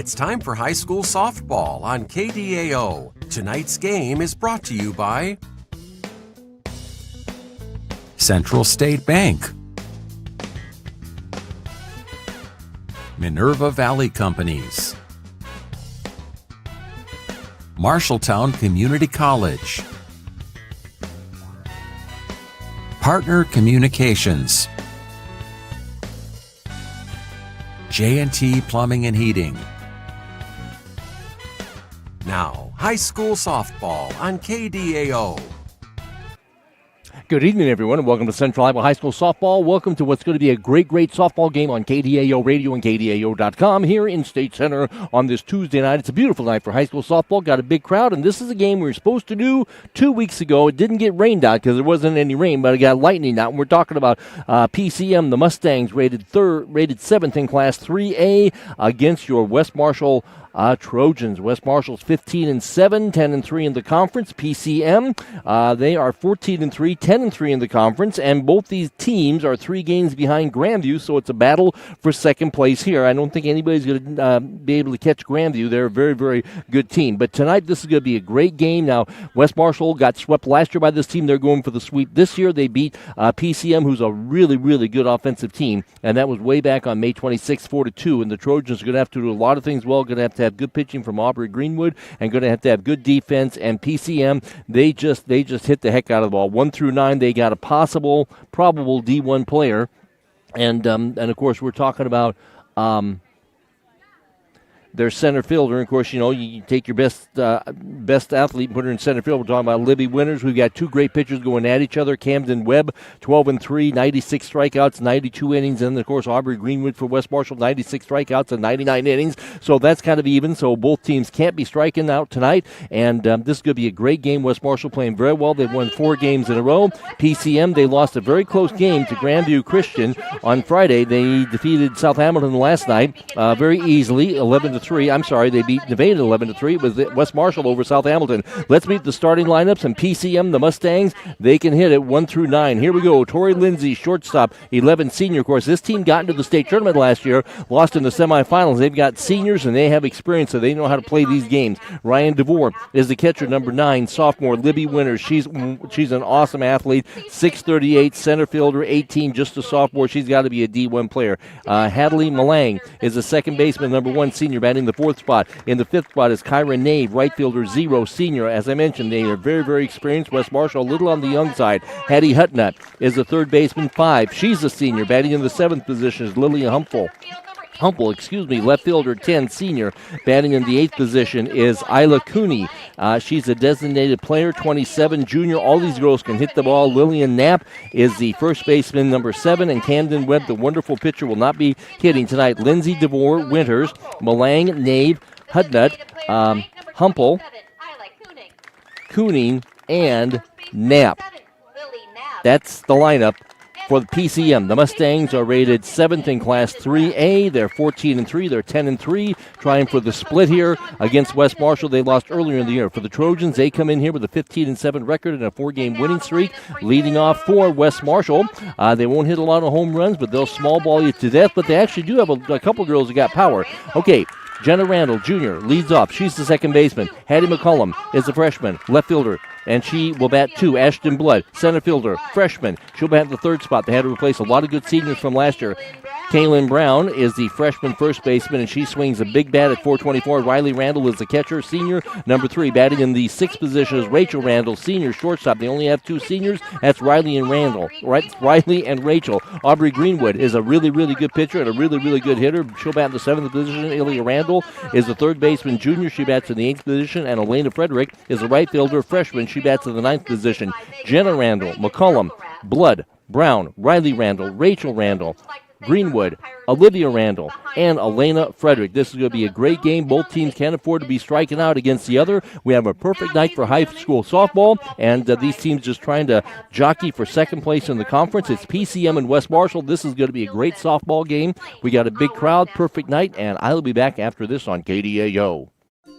It's time for high school softball on KDAO. Tonight's game is brought to you by Central State Bank, Minerva Valley Companies, Marshalltown Community College, Partner Communications, J&T Plumbing and Heating. Now, high school softball on KDAO. Good evening, everyone, and welcome to Central Iowa High School softball. Welcome to what's going to be a great softball game on KDAO Radio and KDAO.com here in State Center on this Tuesday night. It's a beautiful night for high school softball. Got a big crowd, and this is a game we were supposed to do 2 weeks ago. It didn't get rained out because there wasn't any rain, but it got lightning out. And we're talking about PCM, the Mustangs, rated 7th in Class 3A against your West Marshall Trojans. West Marshall's 15-7, 10-3 in the conference. PCM, they are 14-3, 10-3 in the conference, and both these teams are 3 games behind Grandview, so it's a battle for second place here. I don't think anybody's going to be able to catch Grandview. They're a very, very good team. But tonight, this is going to be a great game. Now, West Marshall got swept last year by this team. They're going for the sweep this year. They beat PCM, who's a really, really good offensive team, and that was way back on May 26th, 4-2, and the Trojans are going to have to do a lot of things well. Going to have good pitching from Aubrey Greenwood and going to have good defense. And PCM, they just hit the heck out of the ball. 1 through 9, they got a probable D1 player, and of course we're talking about their center fielder. And of course, you take your best athlete and put her in center field. We're talking about Libby Winters. We've got 2 great pitchers going at each other. Camden Webb, 12-3, 96 strikeouts, 92 innings. And, of course, Aubrey Greenwood for West Marshall, 96 strikeouts and 99 innings. So that's kind of even. So both teams can't be striking out tonight. And this is going to be a great game. West Marshall playing very well. They've won 4 games in a row. PCM, they lost a very close game to Grandview Christian on Friday. They defeated South Hamilton last night very easily, 11-3. I'm sorry, they beat Nevada 11-3. It was West Marshall over South Hamilton. Let's meet the starting lineups. And PCM, the Mustangs, they can hit it 1 through 9. Here we go. Tori Lindsay, shortstop, 11 senior. Of course, this team got into the state tournament last year, lost in the semifinals. They've got seniors and they have experience, so they know how to play these games. Ryan DeVore is the catcher, number 9, sophomore. Libby Winters, she's an awesome athlete, 6'38", center fielder, 18, just a sophomore. She's got to be a D1 player. Hadley Malang is the second baseman, number 1, senior, batting the 4th spot. In the 5th spot is Kyra Nave, right fielder, 0, senior. As I mentioned, they are very, very experienced. West Marshall, a little on the young side. Hattie Hutnut is the 3rd baseman, 5. She's a senior. Batting in the 7th position is Lily Humple, left fielder, 10, senior. Batting in the 8th position is Isla Cooney. She's a designated player, 27, junior. All these girls can hit the ball. Lillian Knapp is the first baseman, number 7, and Camden Webb, the wonderful pitcher, will not be hitting tonight. Lindsay DeVore, Winters, Malang, Nave, Hudnut, Humple, Cooning, and Knapp. That's the lineup for the PCM. The Mustangs are rated 7th in Class 3A. They're 14-3. They're 10-3. Trying for the split here against West Marshall. They lost earlier in the year. For the Trojans, they come in here with a 15-7 record and a 4-game winning streak. Leading off for West Marshall. They won't hit a lot of home runs, but they'll small ball you to death. But they actually do have a couple girls that got power. Okay. Jenna Randall, Jr., leads off. She's the second baseman. Hattie McCullum is the freshman, left fielder, and she will bat 2. Ashton Blood, center fielder, freshman. She'll bat the 3rd spot. They had to replace a lot of good seniors from last year. Kaylin Brown is the freshman first baseman, and she swings a big bat at 424. Riley Randall is the catcher, senior, number 3. Batting in the 6th position is Rachel Randall, senior, shortstop. They only have 2 seniors. That's Riley and Randall. Right, Riley and Rachel. Aubrey Greenwood is a really, really good pitcher and a really, really good hitter. She'll bat in the 7th position. Ilya Randall is the 3rd baseman, junior. She bats in the 8th position. And Elena Frederick is the right fielder, freshman. She bats in the 9th position. Jenna Randall, McCullum, Blood, Brown, Riley Randall, Rachel Randall, Greenwood, Olivia Randall, and Elena Frederick. This is going to be a great game. Both teams can't afford to be striking out against the other. We have a perfect night for high school softball, and these teams just trying to jockey for second place in the conference. It's PCM and West Marshall. This is going to be a great softball game. We got a big crowd, perfect night, and I'll be back after this on KDAO.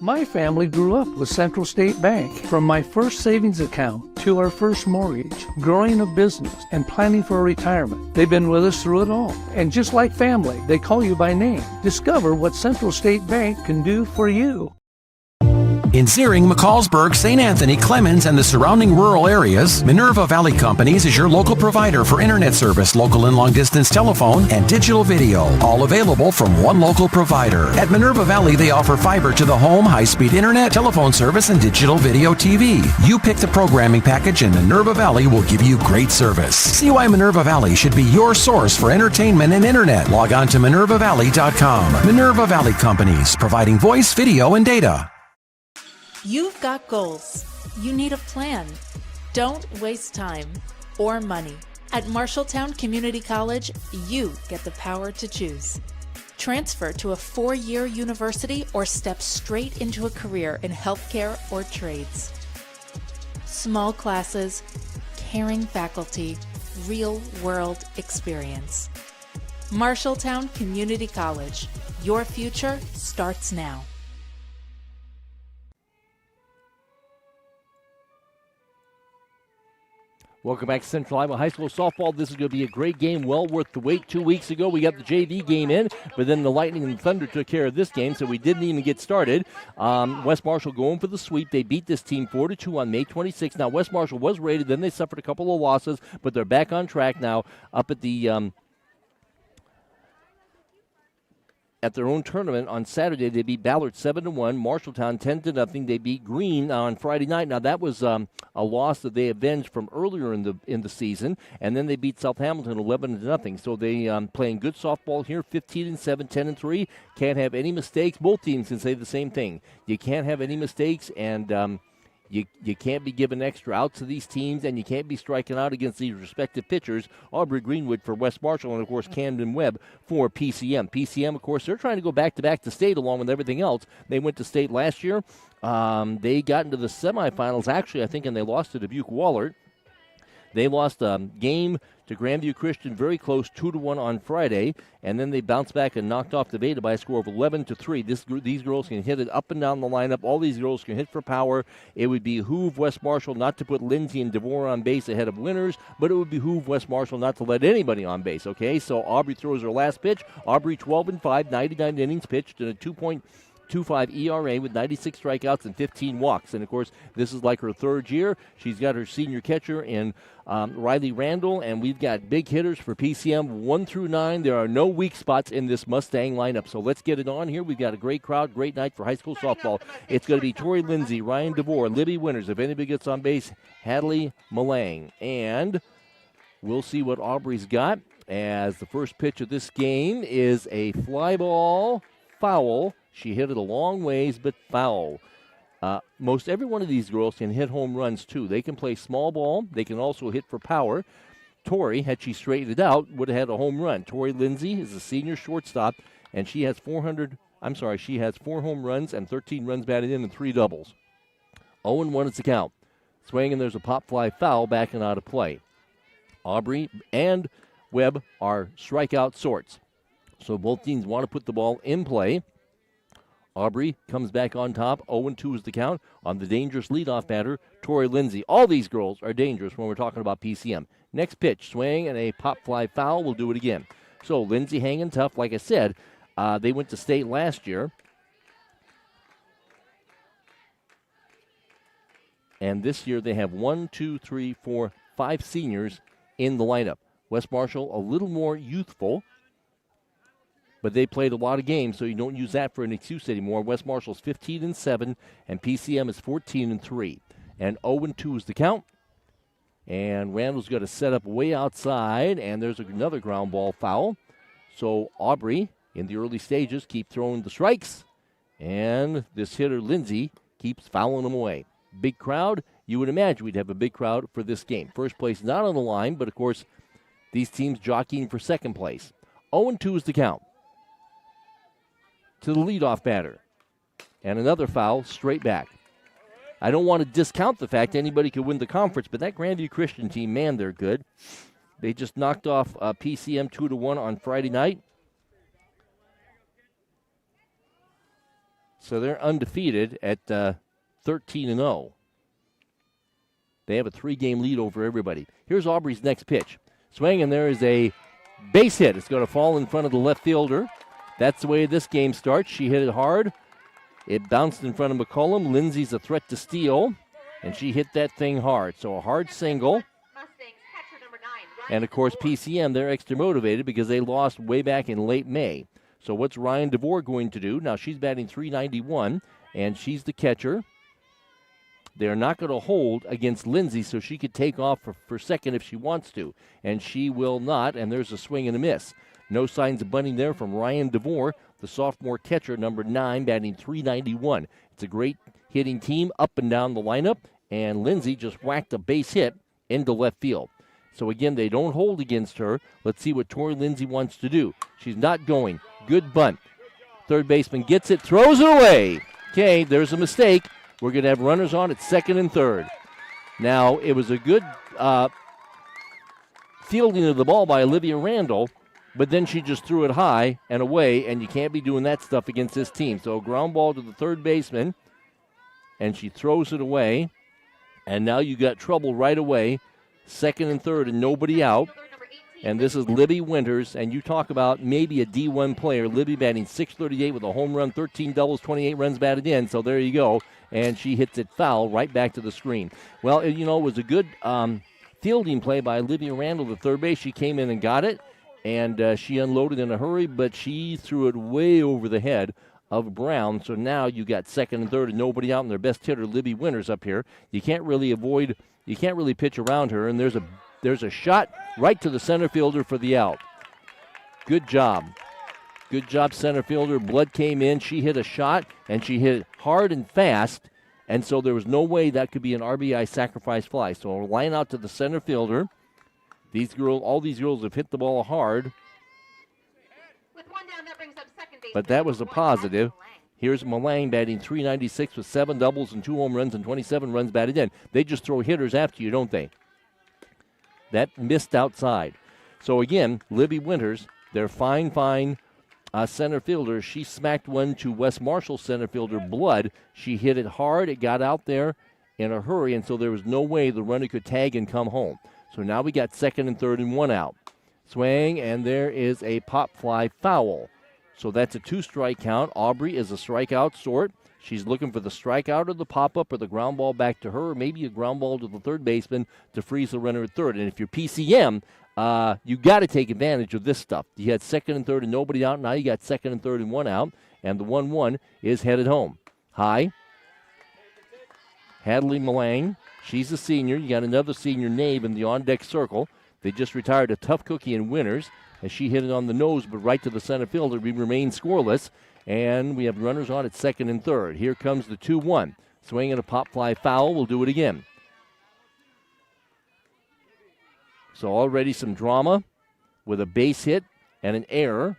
My family grew up with Central State Bank. From my first savings account to our first mortgage, growing a business, and planning for retirement. They've been with us through it all. And just like family, they call you by name. Discover what Central State Bank can do for you. In Searing, McCallsburg, St. Anthony, Clemens, and the surrounding rural areas, Minerva Valley Companies is your local provider for internet service, local and long-distance telephone, and digital video, all available from one local provider. At Minerva Valley, they offer fiber to the home, high-speed internet, telephone service, and digital video TV. You pick the programming package, and Minerva Valley will give you great service. See why Minerva Valley should be your source for entertainment and internet. Log on to minervavalley.com. Minerva Valley Companies, providing voice, video, and data. You've got goals. You need a plan. Don't waste time or money. At Marshalltown Community College, you get the power to choose. Transfer to a 4-year university or step straight into a career in healthcare or trades. Small classes, caring faculty, real-world experience. Marshalltown Community College. Your future starts now. Welcome back to Central Iowa High School softball. This is going to be a great game, well worth the wait. 2 weeks ago, we got the JV game in, but then the Lightning and Thunder took care of this game, so we didn't even get started. West Marshall going for the sweep. They beat this team 4-2 on May 26th. Now, West Marshall was rated, then they suffered a couple of losses, but they're back on track now up at the at their own tournament. On Saturday, they beat Ballard 7-1, Marshalltown 10-0. They beat Greene on Friday night. Now that was a loss that they avenged from earlier in the season, and then they beat South Hamilton 11-0. So they playing good softball here, 15-7, 10-3. Can't have any mistakes. Both teams can say the same thing. You can't have any mistakes, and You can't be giving extra outs to these teams, and you can't be striking out against these respective pitchers. Aubrey Greenwood for West Marshall, and, of course, Camden Webb for PCM. PCM, of course, they're trying to go back-to-back to state along with everything else. They went to state last year. They got into the semifinals, actually, I think, and they lost to Dubuque-Wahlert. They lost a game to Grandview Christian very close, 2-1 on Friday, and then they bounced back and knocked off Nevada by a score of 11-3. These girls can hit it up and down the lineup. All these girls can hit for power. It would behoove West Marshall not to put Lindsay and DeVore on base ahead of Winners, but it would behoove West Marshall not to let anybody on base, okay? So Aubrey throws her last pitch. Aubrey 12-5, 99 innings pitched, and a 2.25 ERA with 96 strikeouts and 15 walks. And, of course, this is like her third year. She's got her senior catcher in Riley Randall, and we've got big hitters for PCM 1 through 9. There are no weak spots in this Mustang lineup. So let's get it on here. We've got a great crowd, great night for high school softball. It's going to be Tori Lindsay, Ryan DeVore, Libby Winters. If anybody gets on base, Hadley Malang. And we'll see what Aubrey's got, as the first pitch of this game is a fly ball, foul. She hit it a long ways, but foul. Most every one of these girls can hit home runs, too. They can play small ball. They can also hit for power. Tori, had she straightened it out, would have had a home run. Tori Lindsay is a senior shortstop, and she has 4 home runs and 13 runs batted in and 3 doubles. 0-1 is the count. Swing, and there's a pop fly foul backing out of play. Aubrey and Webb are strikeout sorts. So both teams want to put the ball in play. Aubrey comes back on top. 0-2 is the count on the dangerous leadoff batter, Tori Lindsay. All these girls are dangerous when we're talking about PCM. Next pitch, swing, and a pop fly foul. We'll do it again. So Lindsay hanging tough. Like I said, they went to state last year. And this year they have 5 seniors in the lineup. West Marshall a little more youthful, but they played a lot of games, so you don't use that for an excuse anymore. West Marshall's 15-7, and PCM is 14-3. And 0-2 is the count. And Randall's got to set up way outside, and there's another ground ball foul. So Aubrey, in the early stages, keep throwing the strikes, and this hitter, Lindsay, keeps fouling them away. Big crowd. You would imagine we'd have a big crowd for this game. First place not on the line, but, of course, these teams jockeying for second place. 0-2 is the count to the leadoff batter. And another foul straight back. I don't want to discount the fact anybody could win the conference, but that Grandview Christian team, man, they're good. They just knocked off PCM 2-1 on Friday night. So they're undefeated at 13-0. They have a 3-game lead over everybody. Here's Aubrey's next pitch. Swing, and there is a base hit. It's going to fall in front of the left fielder. That's the way this game starts. She hit it hard. It bounced in front of McCollum. Lindsay's a threat to steal, and she hit that thing hard. So a hard single. And, of course, PCM, they're extra motivated because they lost way back in late May. So what's Ryan DeVore going to do? Now she's batting .391, and she's the catcher. They're not going to hold against Lindsay, so she could take off for second if she wants to. And she will not, and there's a swing and a miss. No signs of bunting there from Ryan DeVore, the sophomore catcher, number 9, batting .391. It's a great hitting team up and down the lineup, and Lindsay just whacked a base hit into left field. So, again, they don't hold against her. Let's see what Tori Lindsay wants to do. She's not going. Good bunt. Third baseman gets it, throws it away. Okay, there's a mistake. We're going to have runners on at second and third. Now, it was a good fielding of the ball by Olivia Randall, but then she just threw it high and away, and you can't be doing that stuff against this team. So, ground ball to the third baseman, and she throws it away, and now you got trouble right away. Second and third and nobody out. And this is Libby Winters, and you talk about maybe a D1 player. Libby batting .638 with a home run, 13 doubles, 28 runs batted in. So there you go. And she hits it foul right back to the screen. Well, it was a good fielding play by Olivia Randall, the third base. She came in and got it, and she unloaded in a hurry, but she threw it way over the head of Brown. So now you got second and third and nobody out, and their best hitter, Libby Winters, up here. You can't really pitch around her, and there's a shot right to the center fielder for the out. Good job. Good job, center fielder. Blood came in. She hit a shot, and she hit it hard and fast, and so there was no way that could be an RBI sacrifice fly. So a line out to the center fielder. All these girls have hit the ball hard. With one down, that brings up second base. But that was a positive. Here's Malang batting .396 with 7 doubles and 2 home runs and 27 runs batted in. They just throw hitters after you, don't they? That missed outside. So again, Libby Winters, their fine center fielder. She smacked one to West Marshall center fielder Blood. She hit it hard. It got out there in a hurry, and so there was no way the runner could tag and come home. So now we got second and third and one out. Swing, and there is a pop fly foul. So that's a 2-strike count. Aubrey is a strikeout sort. She's looking for the strikeout or the pop-up or the ground ball back to her, or maybe a ground ball to the third baseman to freeze the runner at third. And if you're PCM, you got to take advantage of this stuff. You had second and third and nobody out. Now you got second and third and one out, and the 1-1 is headed home. High. Hadley Malang. She's a senior. You got another senior, Nave, in the on-deck circle. They just retired a tough cookie in Winters, as she hit it on the nose, but right to the center fielder. We remain scoreless, and we have runners on at second and third. Here comes the 2-1. Swing and a pop fly foul. We'll do it again. So already some drama with a base hit and an error.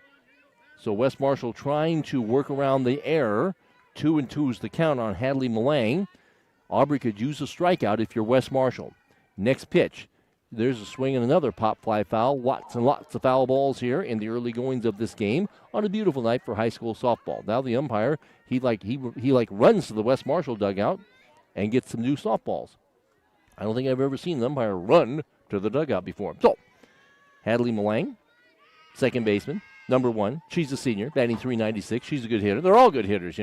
So West Marshall trying to work around the error. 2-2 is the count on Hadley Malang. Aubrey could use a strikeout if you're West Marshall. Next pitch. There's a swing and another pop fly foul. Lots and lots of foul balls here in the early goings of this game on a beautiful night for high school softball. Now the umpire, he runs to the West Marshall dugout and gets some new softballs. I don't think I've ever seen the umpire run to the dugout before. So, Hadley Malang, second baseman, number 1. She's a senior, batting .396. She's a good hitter. They're all good hitters,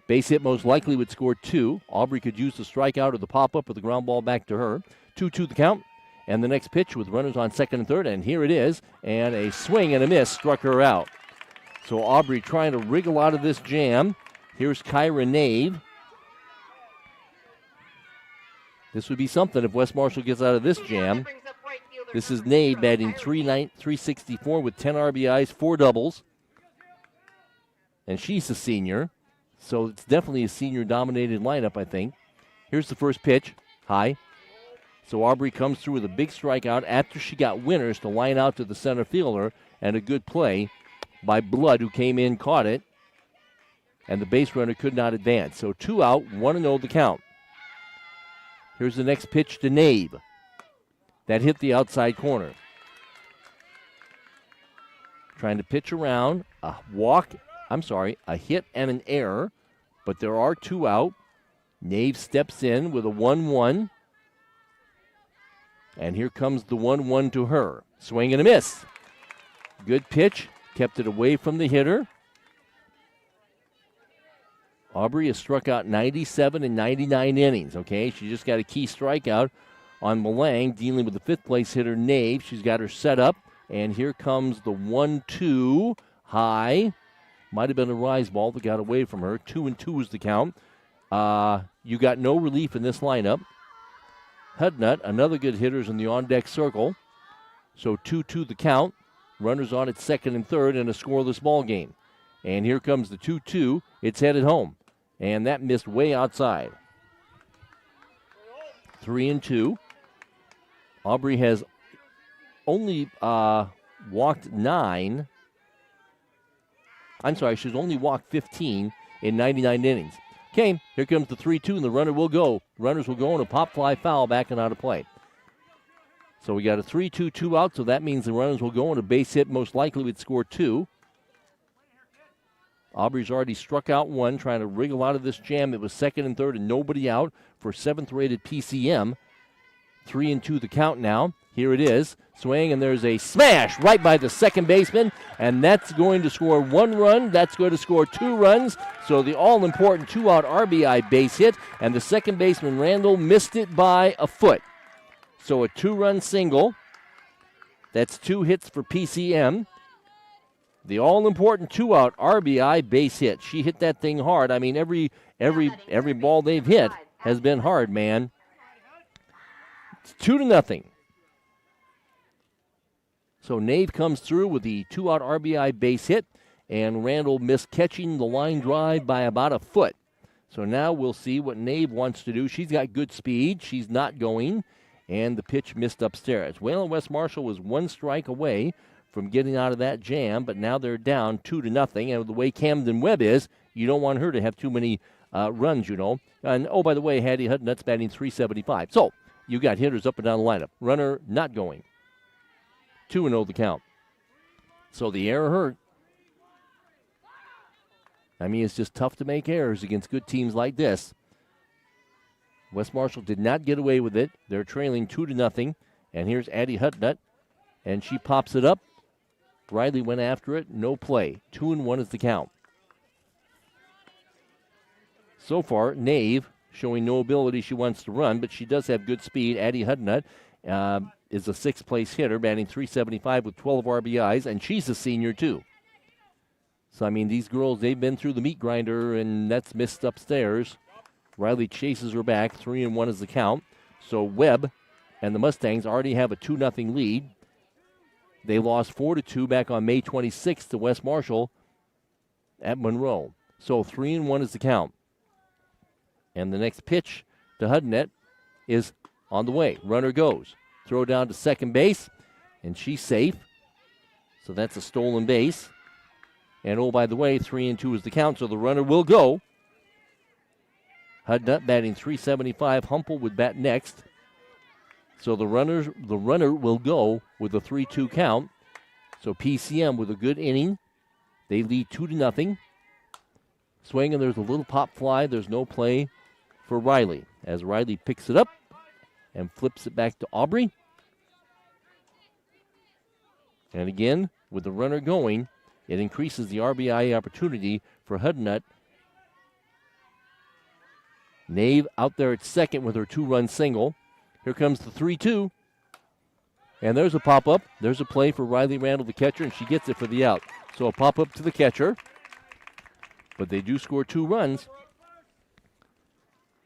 Base hit most likely would score 2. Aubrey could use the strikeout or the pop-up or the ground ball back to her. 2-2 the count. And the next pitch with runners on second and third. And here it is. And a swing and a miss struck her out. So Aubrey trying to wriggle out of this jam. Here's Kyra Nave. This would be something if West Marshall gets out of this jam. This is Nave batting .364 with 10 RBIs, 4 doubles. And she's a senior. So it's definitely a senior-dominated lineup, I think. Here's the first pitch. High. So Aubrey comes through with a big strikeout after she got Winters to line out to the center fielder, and a good play by Blood, who came in, caught it, and the base runner could not advance. So 2 out, 1-0 the count. Here's the next pitch to Nave. That hit the outside corner. Trying to pitch around, a walk a hit and an error, but there are 2 out. Nave steps in with a 1-1. And here comes the 1-1 to her. Swing and a miss. Good pitch. Kept it away from the hitter. Aubrey has struck out 97 in 99 innings, okay? She just got a key strikeout on Malang, dealing with the 5th-place hitter, Nave. She's got her set up, and here comes the 1-2 high. Might have been a rise ball that got away from her. 2-2 is the count. You got no relief in this lineup. Hudnut, another good hitter, is in the on-deck circle. So 2-2 the count. Runners on at second and third in a scoreless ball game. And here comes the 2-2. It's headed home. And that missed way outside. 3-2. Aubrey has only walked 9. I'm sorry, she's only walked 15 in 99 innings. Okay, here comes the 3-2, and the runner will go. Runners will go on a pop fly foul back and out of play. So we got a 3-2, 2 out, so that means the runners will go on a base hit. Most likely would score 2. Aubrey's already struck out 1, trying to wriggle out of this jam. It was second and third and nobody out for 7th-rated PCM. 3-2 the count now. Here it is. Swing, and there's a smash right by the second baseman, and that's going to score 1 run. That's going to score 2 runs. So the all-important 2-out RBI base hit, and the second baseman, Randall, missed it by a foot. So a 2-run single. That's 2 hits for PCM. The all-important 2-out RBI base hit. She hit that thing hard. I mean, every ball they've hit has been hard, man. It's 2-0. So Nave comes through with the 2-out RBI base hit, and Randall missed catching the line drive by about a foot. So now we'll see what Nave wants to do. She's got good speed. She's not going, and the pitch missed upstairs. Wayland West Marshall was 1 strike away from getting out of that jam, but now they're down 2-0. And the way Camden Webb is, you don't want her to have too many runs, you know. And, oh, by the way, Hattie Hudnut's batting .375. So you got hitters up and down the lineup. Runner not going. 2-0 the count. So the error hurt. I mean, it's just tough to make errors against good teams like this. West Marshall did not get away with it. They're trailing 2-0. And here's Addie Hudnut, and she pops it up. Riley went after it. No play. 2-1 is the count. So far, Nave showing no ability. She wants to run, but she does have good speed. Addie Hudnut is a 6th-place hitter, batting .375 with 12 RBIs, and she's a senior too. So, I mean, these girls, they've been through the meat grinder, and that's missed upstairs. Riley chases her back. 3-1 is the count. So Webb and the Mustangs already have a 2-0 lead. They lost 4-2 back on May 26th to West Marshall at Monroe. So 3-1 is the count. And the next pitch to Hudnut is on the way. Runner goes. Throw down to second base, and she's safe. So that's a stolen base. And, oh, by the way, 3-2 is the count, so the runner will go. Hudnut batting .375. Humple would bat next. So the runner will go with a 3-2 count. So PCM with a good inning. They lead 2-0. Swing, and there's a little pop fly. There's no play for Riley as Riley picks it up and flips it back to Aubrey. And again, with the runner going, it increases the RBI opportunity for Hudnut. Nave out there at second with her 2-run single. Here comes the 3-2. And there's a pop-up. There's a play for Riley Randall, the catcher, and she gets it for the out. So a pop-up to the catcher. But they do score 2 runs.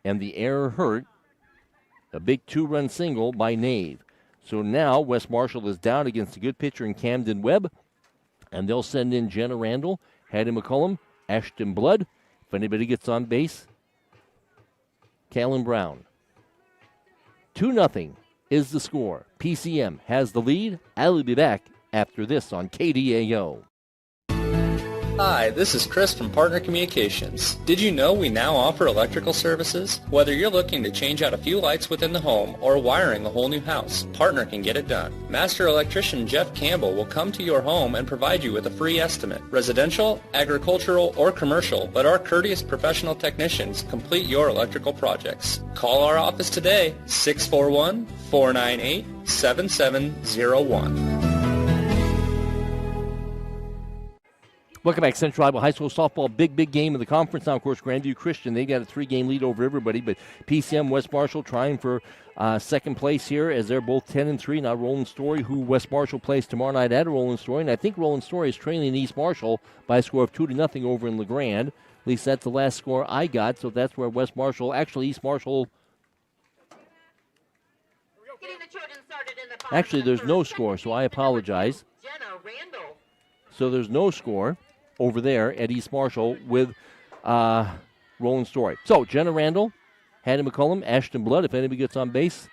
And the error hurt. A big 2-run single by Nave. So now West Marshall is down against a good pitcher in Camden Webb. And they'll send in Jenna Randall, Hattie McCullum, Ashton Blood. If anybody gets on base, Callan Brown. 2-0 is the score. PCM has the lead. I'll be back after this on KDAO. Hi, this is Chris from Partner Communications. Did you know we now offer electrical services? Whether you're looking to change out a few lights within the home or wiring a whole new house, Partner can get it done. Master electrician Jeff Campbell will come to your home and provide you with a free estimate. Residential, agricultural, or commercial, let our courteous professional technicians complete your electrical projects. Call our office today, 641-498-7701. Welcome back, Central Iowa High School softball. Big game in the conference now. Of course, Grandview Christian, they got a 3-game lead over everybody, but PCM West Marshall trying for second place here as they're both 10-3. Now Roland Story, who West Marshall plays tomorrow night at Roland Story, and I think Roland Story is trailing East Marshall by a score of 2-0 over in LeGrand. At least that's the last score I got, so that's where West Marshall, actually East Marshall, actually there's no score, so I apologize. So there's no score over there at East Marshall with Roland Story. So Jenna Randall, Hattie McCullum, Ashton Blood, if anybody gets on base,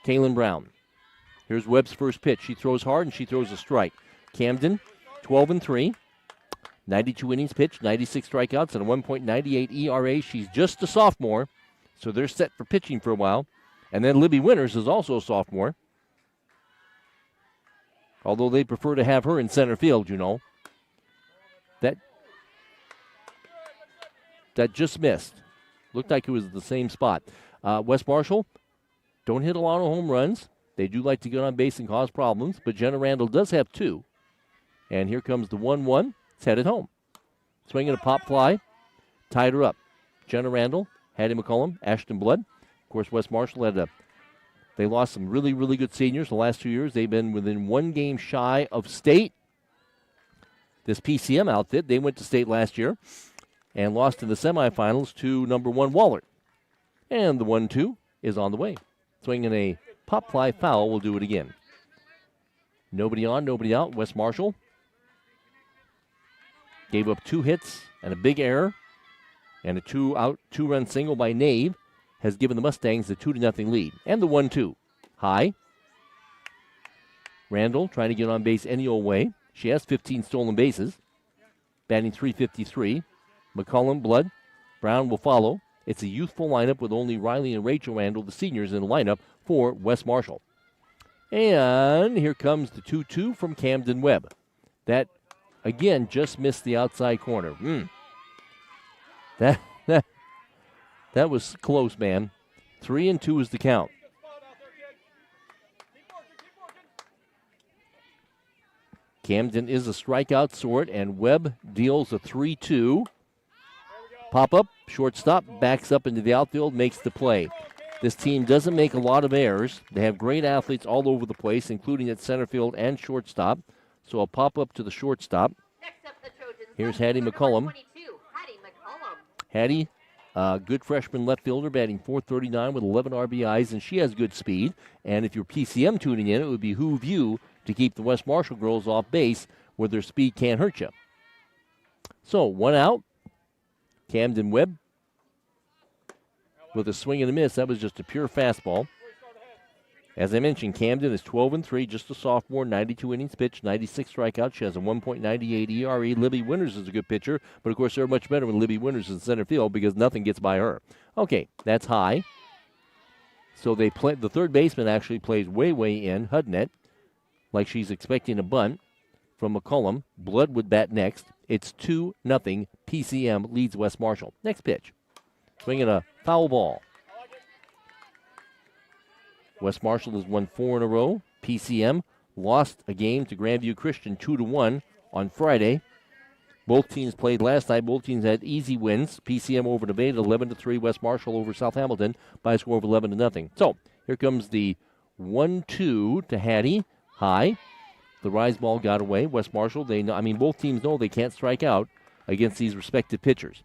Kaylin Brown. Here's Webb's first pitch. She throws hard and she throws a strike. Camden, 12-3, 92 innings pitched, 96 strikeouts, and a 1.98 ERA. She's just a sophomore, so they're set for pitching for a while. And then Libby Winters is also a sophomore, although they prefer to have her in center field, you know. That just missed. Looked like it was the same spot. West Marshall don't hit a lot of home runs. They do like to get on base and cause problems, but Jenna Randall does have 2. And here comes the 1-1. It's headed home. Swinging a pop fly. Tied her up. Jenna Randall, Hattie McCullum, Ashton Blood. Of course, West Marshall they lost some really, really good seniors the last 2 years. They've been within 1 game shy of state. This PCM outfit, they went to state last year and lost in the semifinals to number 1 Wahlert. And the 1-2 is on the way. Swinging a pop fly foul will do it again. Nobody on, nobody out. West Marshall gave up 2 hits and a big error, and a 2-run single by Nave has given the Mustangs the 2-0 lead. And the 1-2. High. Randall trying to get on base any old way. She has 15 stolen bases. Batting .353. McCullum, Blood, Brown will follow. It's a youthful lineup with only Riley and Rachel Randall, the seniors, in the lineup for West Marshall. And here comes the 2-2 from Camden Webb. That, again, just missed the outside corner. That was close, man. 3-2 is the count. Camden is a strikeout sort, and Webb deals a 3-2. Pop-up, shortstop, backs up into the outfield, makes the play. This team doesn't make a lot of errors. They have great athletes all over the place, including at center field and shortstop. So a pop-up to the shortstop. Here's Hattie McCullum. Hattie, good freshman left fielder, batting .439 with 11 RBIs, and she has good speed. And if you're PCM tuning in, it would behoove you to keep the West Marshall girls off base where their speed can't hurt you. So 1 out. Camden Webb with a swing and a miss. That was just a pure fastball. As I mentioned, Camden is 12-3, just a sophomore, 92 innings pitched, 96 strikeouts. She has a 1.98 ERA. Libby Winters is a good pitcher, but of course they're much better when Libby Winters is in center field because nothing gets by her. Okay, that's high. So they play. The third baseman actually plays way in, Hudnett, like she's expecting a bunt from McCullum. Blood would bat next. It's 2-0. PCM leads West Marshall. Next pitch. Swinging a foul ball. West Marshall has won 4 in a row. PCM lost a game to Grandview Christian 2-1 on Friday. Both teams played last night. Both teams had easy wins. PCM over Nevada 11-3. West Marshall over South Hamilton by a score of 11-0. So here comes the 1-2 to Hattie. High. The rise ball got away. West Marshall, both teams know they can't strike out against these respective pitchers.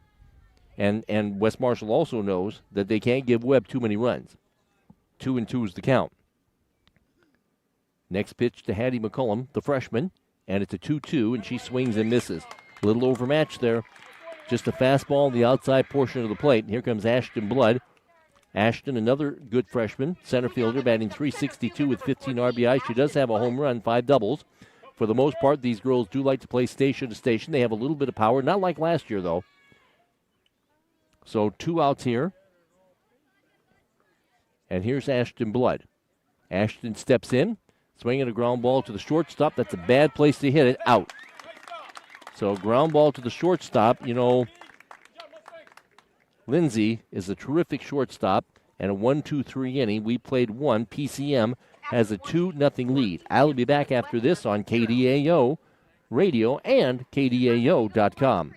And West Marshall also knows that they can't give Webb too many runs. 2-2 is the count. Next pitch to Hattie McCullum, the freshman, and it's a 2-2, and she swings and misses. A little overmatched there. Just a fastball on the outside portion of the plate. And here comes Ashton Blood. Ashton, another good freshman, center fielder, batting .362 with 15 RBI. She does have a home run, 5 doubles. For the most part, these girls do like to play station to station. They have a little bit of power, not like last year, though. So 2 outs here. And here's Ashton Blood. Ashton steps in, swinging a ground ball to the shortstop. That's a bad place to hit it. Out. So ground ball to the shortstop. You know, Lindsay is a terrific shortstop, and a 1-2-3 inning. We played 1. PCM has a 2-0 lead. I'll be back after this on KDAO Radio and KDAO.com.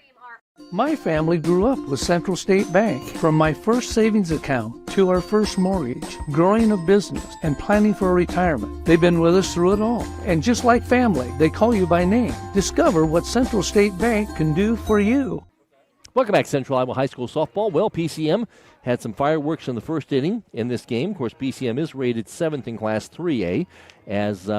My family grew up with Central State Bank. From my first savings account to our first mortgage, growing a business, and planning for retirement. They've been with us through it all. And just like family, they call you by name. Discover what Central State Bank can do for you. Welcome back, Central Iowa High School softball. Well, PCM had some fireworks in the first inning in this game. Of course, PCM is rated 7th in Class 3A as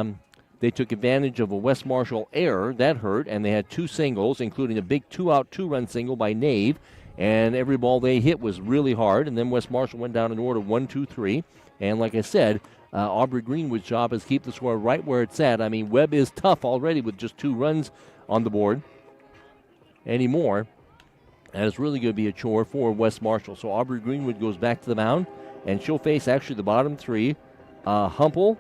they took advantage of a West Marshall error. That hurt, and they had 2 singles, including a big 2-out, 2-run single by Nave, and every ball they hit was really hard, and then West Marshall went down in order 1-2-3, and like I said, Aubrey Greenwood's job is keep the score right where it's at. I mean, Webb is tough already with just 2 runs on the board anymore. And it's really going to be a chore for West Marshall. So Aubrey Greenwood goes back to the mound, and she'll face actually the bottom 3, Humpel,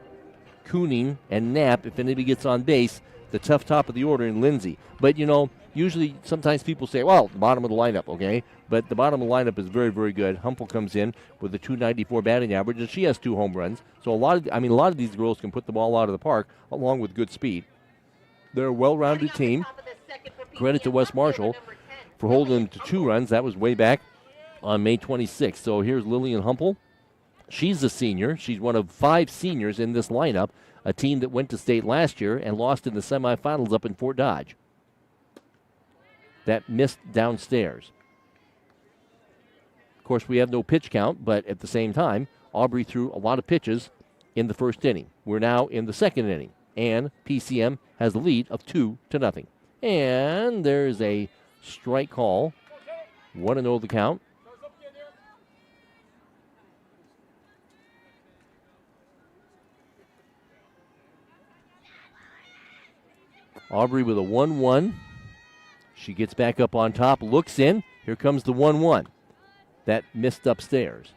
Cooning, and Knapp. If anybody gets on base, the tough top of the order in Lindsay. But, you know, usually sometimes people say, well, the bottom of the lineup, okay? But the bottom of the lineup is very, very good. Humpel comes in with a .294 batting average, and she has 2 home runs. So a lot of these girls can put the ball out of the park along with good speed. They're a well-rounded team. Credit to West Marshall for holding them to 2 runs. That was way back on May 26th. So here's Lillian Humpel. She's a senior. She's one of 5 seniors in this lineup, a team that went to state last year and lost in the semifinals up in Fort Dodge. That missed downstairs. Of course, we have no pitch count, but at the same time, Aubrey threw a lot of pitches in the first inning. We're now in the second inning, and PCM has the lead of 2-0. And there's a strike call. 1-0 the count. Aubrey with a 1-1. She gets back up on top, looks in. Here comes the 1-1. That missed upstairs.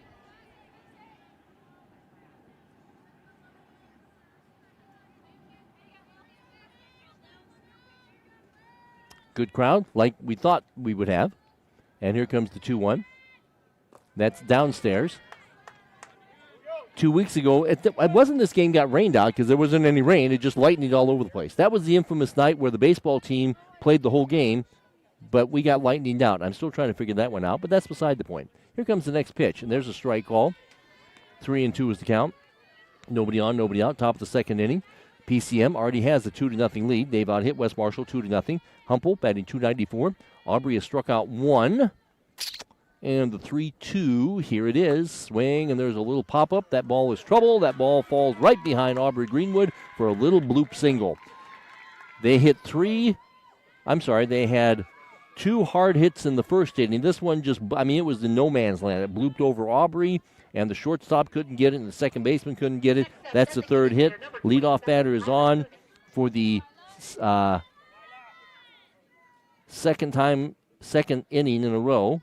Good crowd, like we thought we would have. And here comes the 2-1. That's downstairs. 2 weeks ago, it wasn't this game got rained out because there wasn't any rain. It just lightened all over the place. That was the infamous night where the baseball team played the whole game, but we got lightning out. I'm still trying to figure that one out, but that's beside the point. Here comes the next pitch, and there's a strike call. 3-2 is the count. Nobody on, nobody out. Top of the second inning. PCM already has a 2-0 lead. They've out-hit West Marshall 2-0. Humpel batting .294. Aubrey has struck out 1. And the 3-2, here it is. Swing, and there's a little pop-up. That ball is trouble. That ball falls right behind Aubrey Greenwood for a little bloop single. They had 2 hard hits in the first inning. This one it was in no man's land. It blooped over Aubrey, and the shortstop couldn't get it, and the second baseman couldn't get it. That's the third hit. Leadoff batter is on for the second inning in a row.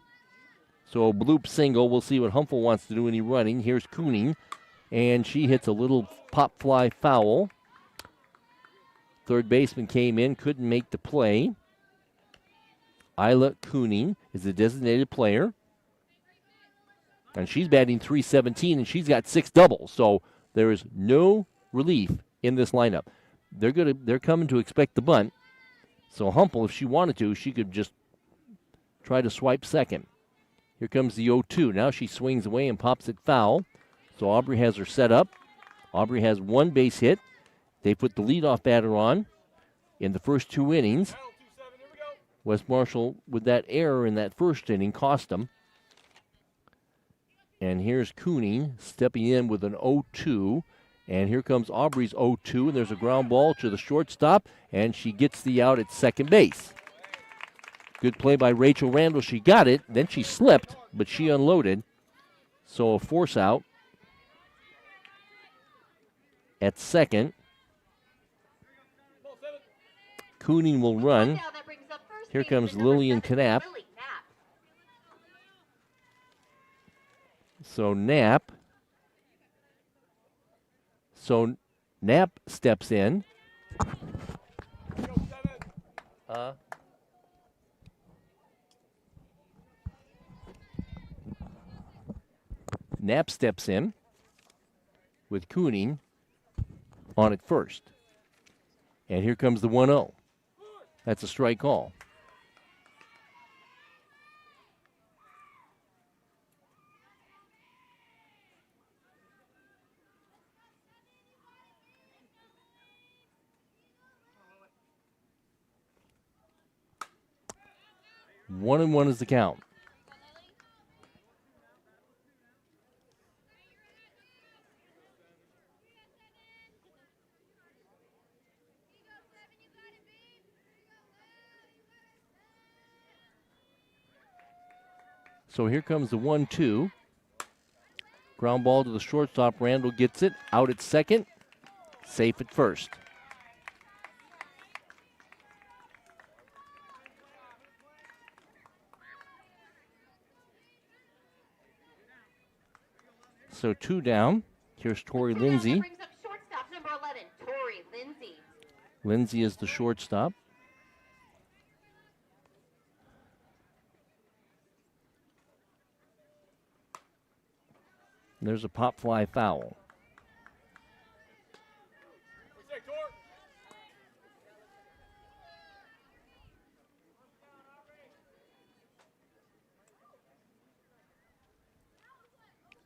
So a bloop single. We'll see what Humpel wants to do any running. Here's Cooning, and she hits a little pop fly foul. Third baseman came in, couldn't make the play. Isla Cooning is the designated player. And she's batting .317, and she's got 6 doubles. So there is no relief in this lineup. They're coming to expect the bunt. So Humpel, if she wanted to, she could just try to swipe second. Here comes the 0-2. Now she swings away and pops it foul. So Aubrey has her set up. Aubrey has 1 base hit. They put the leadoff batter on in the first 2 innings. West Marshall, with that error in that first inning, cost them. And here's Cooning stepping in with an 0-2. And here comes Aubrey's 0-2. And there's a ground ball to the shortstop. And she gets the out at second base. Good play by Rachel Randall. She got it. Then she slipped, but she unloaded. So a force out at second. Cooning will run. Down, that brings up first Here baseman comes number Lillian 7, Knapp. Lily Knapp. So Knapp steps in. Knapp steps in with Cooning on at first. And here comes the 1-0. That's a strike call. One and one is the count. So here comes the 1-2. Ground ball to the shortstop. Randall gets it. Out at second. Safe at first. So 2 down. Here's Tori Lindsay. That brings up shortstop number 11, Tori Lindsay. Lindsay is the shortstop. There's a pop fly foul.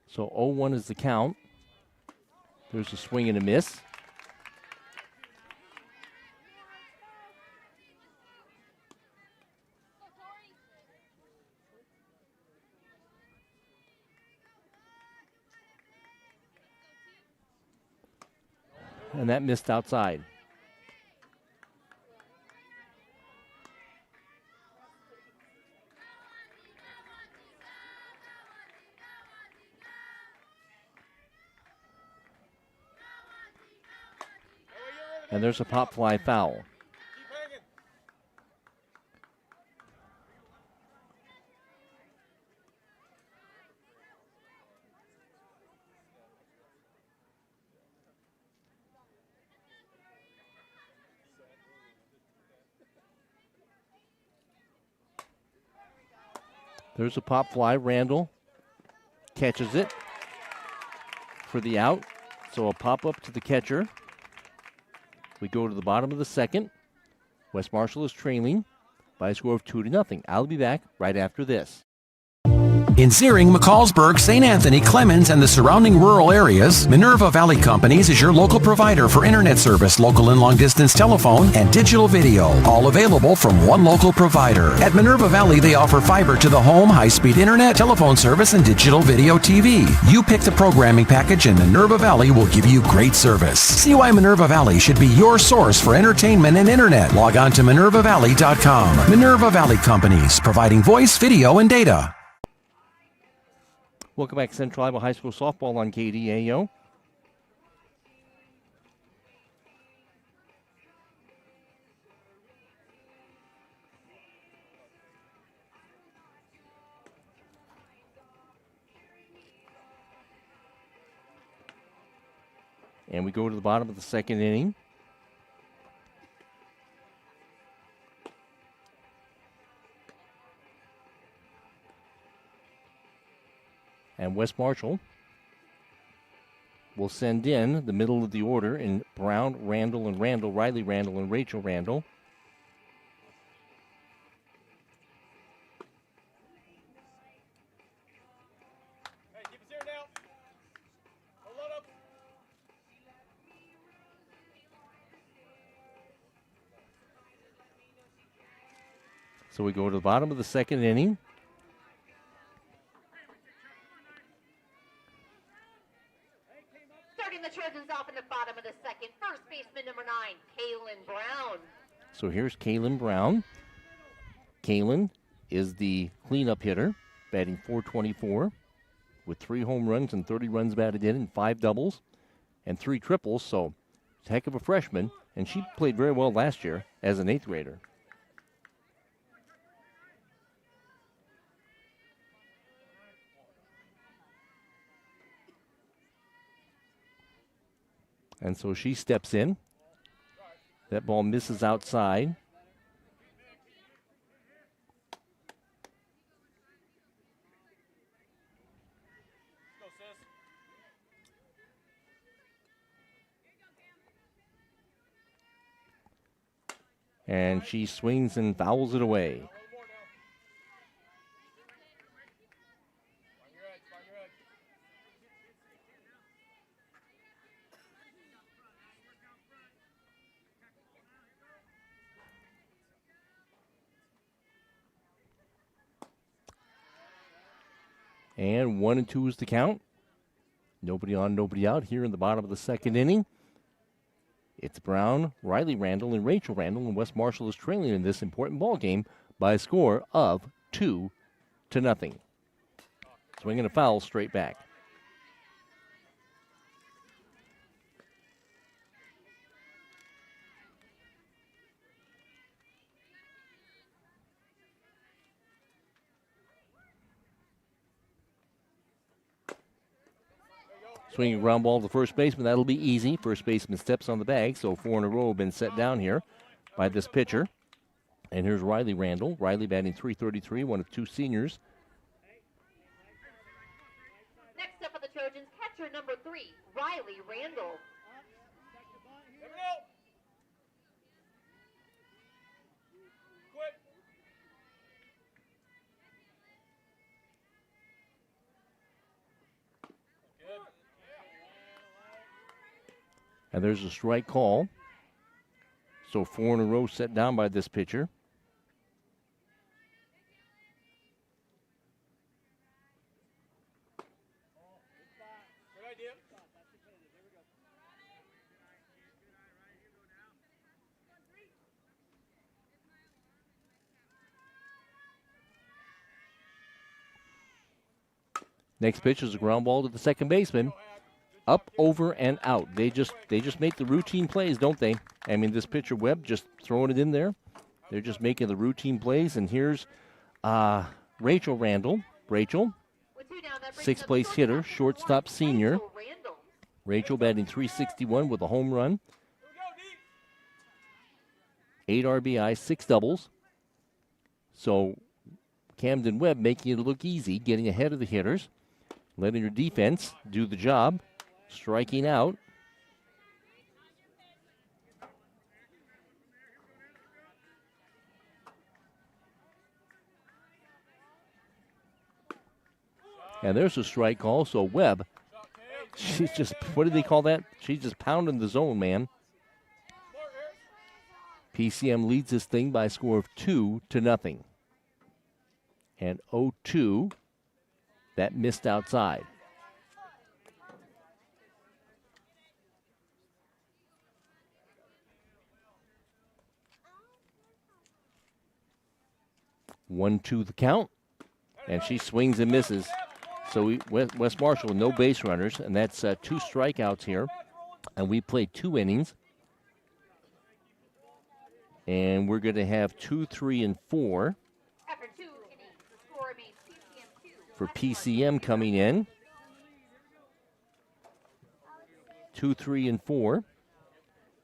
So 0-1 is the count. There's a swing and a miss. And that missed outside. And there's a pop fly foul. There's a pop fly. Randall catches it for the out. So a pop up to the catcher. We go to the bottom of the second. West Marshall is trailing by a score of 2-0. I'll be back right after this. In Zeering, McCallsburg, St. Anthony, Clemens, and the surrounding rural areas, Minerva Valley Companies is your local provider for internet service, local and long-distance telephone, and digital video, all available from one local provider. At Minerva Valley, they offer fiber to the home, high-speed internet, telephone service, and digital video TV. You pick the programming package, and Minerva Valley will give you great service. See why Minerva Valley should be your source for entertainment and internet. Log on to minervavalley.com. Minerva Valley Companies, providing voice, video, and data. Welcome back to Central Iowa High School softball on KDAO. And we go to the bottom of the second inning. And West Marshall will send in the middle of the order in Brown, Randall, and Randall, Riley Randall, and Rachel Randall. Hey, keep us here now. Hold up. So we go to the bottom of the second inning. The Trojans off in the bottom of the second. First baseman number 9, Kaylin Brown. So here's Kaylin Brown. Kaylin is the cleanup hitter, batting .424 with 3 home runs and 30 runs batted in and 5 doubles and 3 triples. So heck of a freshman, and she played very well last year as an 8th grader. And so she steps in. That ball misses outside. Go, sis. And she swings and fouls it away. A little more now. Find your edge, find your edge. And 1-2 is the count. Nobody on, nobody out here in the bottom of the second inning. It's Brown, Riley Randall, and Rachel Randall, and West Marshall is trailing in this important ball game by a score of 2-0. Swinging a foul straight back. Swinging ground ball to the first baseman. That'll be easy. First baseman steps on the bag, so 4 in a row have been set down here by this pitcher. And here's Riley Randall. Riley batting .333, one of 2 seniors. Next up for the Trojans, catcher number 3, Riley Randall. Never know. Quit. Good. And there's a strike call. So 4 in a row set down by this pitcher. Good idea. Next pitch is a ground ball to the second baseman. Up, over, and out. They just make the routine plays, don't they? I mean, this pitcher Webb just throwing it in there. They're just making the routine plays. And here's Rachel Randall. Rachel, With 2 down, that brings 6th up place hitter, shortstop senior. Rachel Randall. Rachel batting .361 with a home run, Here we go, deep. 8 RBI, 6 doubles. So Camden Webb making it look easy, getting ahead of the hitters, letting her defense do the job, striking out. And there's a strike call, so Webb, she's just, what did they call that? She's just pounding the zone, man. PCM leads this thing by a score of 2-0. And 0-2, that missed outside. One, two, the count, and she swings and misses. So West Marshall with no base runners, and that's 2 strikeouts here. And we played 2 innings. And we're going to have 2, 3, and 4 After 2 innings, the score remains PCM 2. for PCM coming in. 2, 3, and 4.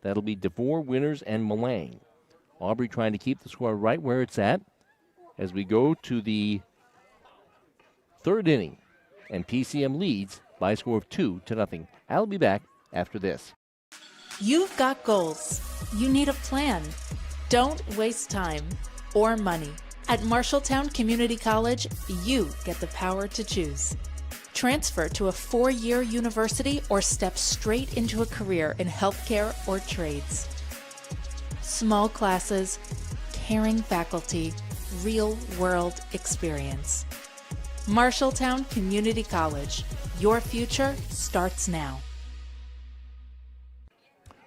That'll be DeVore, Winters, and Malang. Aubrey trying to keep the score right where it's at as we go to the 3rd inning. And PCM leads by a score of 2-0. I'll be back after this. You've got goals. You need a plan. Don't waste time or money. At Marshalltown Community College, you get the power to choose. Transfer to a 4-year university or step straight into a career in healthcare or trades. Small classes, caring faculty, real-world experience. Marshalltown Community College. Your future starts now.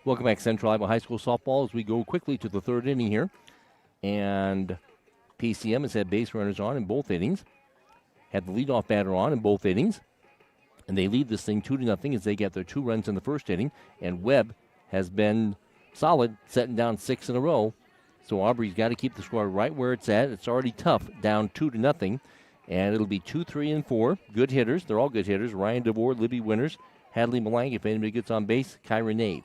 Welcome back, Central Iowa High School softball, as we go quickly to the 3rd inning here. And PCM has had base runners on in both innings. Had the leadoff batter on in both innings. And they lead this thing 2-0 as they get their 2 runs in the 1st inning. And Webb has been solid, setting down 6 in a row. So Aubrey's got to keep the score right where it's at. It's already tough, down 2-0. And it'll be 2, 3, and 4. Good hitters. They're all good hitters. Ryan DeVore, Libby Winters, Hadley Malang, if anybody gets on base, Kyra Nave.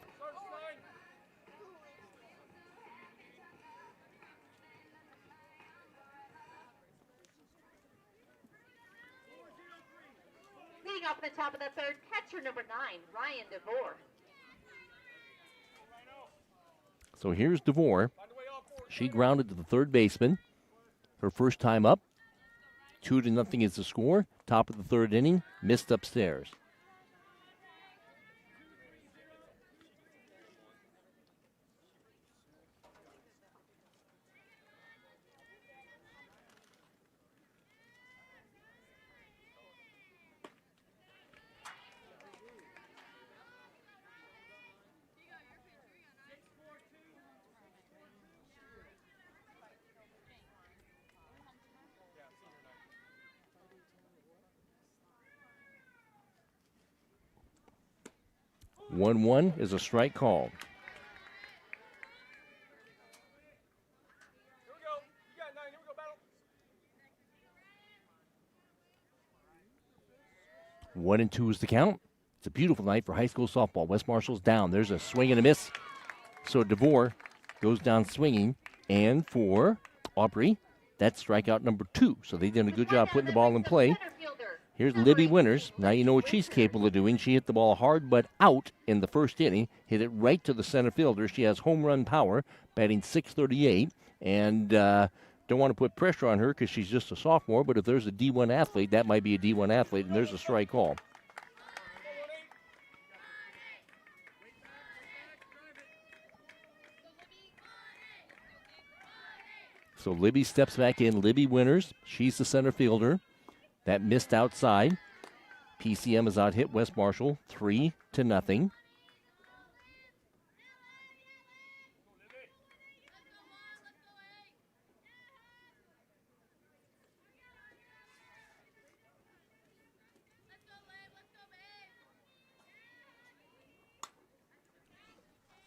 Leading off at the top of the third, catcher number 9, Ryan DeVore. So here's DeVore. She grounded to the third baseman. Her first time up. 2-0 is the score. Top of the third inning. Missed upstairs. One is a strike call. Here we go. You got 9. Here we go, battle. 1-2 is the count. It's a beautiful night for high school softball. West Marshall's down. There's a swing and a miss. So DeVore goes down swinging. And for Aubrey, that's strikeout number 2. So they did a good job putting the ball in play. Here's Libby Winters. Now you know what she's capable of doing. She hit the ball hard but out in the first inning. Hit it right to the center fielder. She has home run power, batting .638. And don't want to put pressure on her because she's just a sophomore. But if there's a D1 athlete, that might be a D1 athlete. And there's a strike call. So Libby steps back in. Libby Winters. She's the center fielder. That missed outside. PCM has out hit West Marshall 3-0.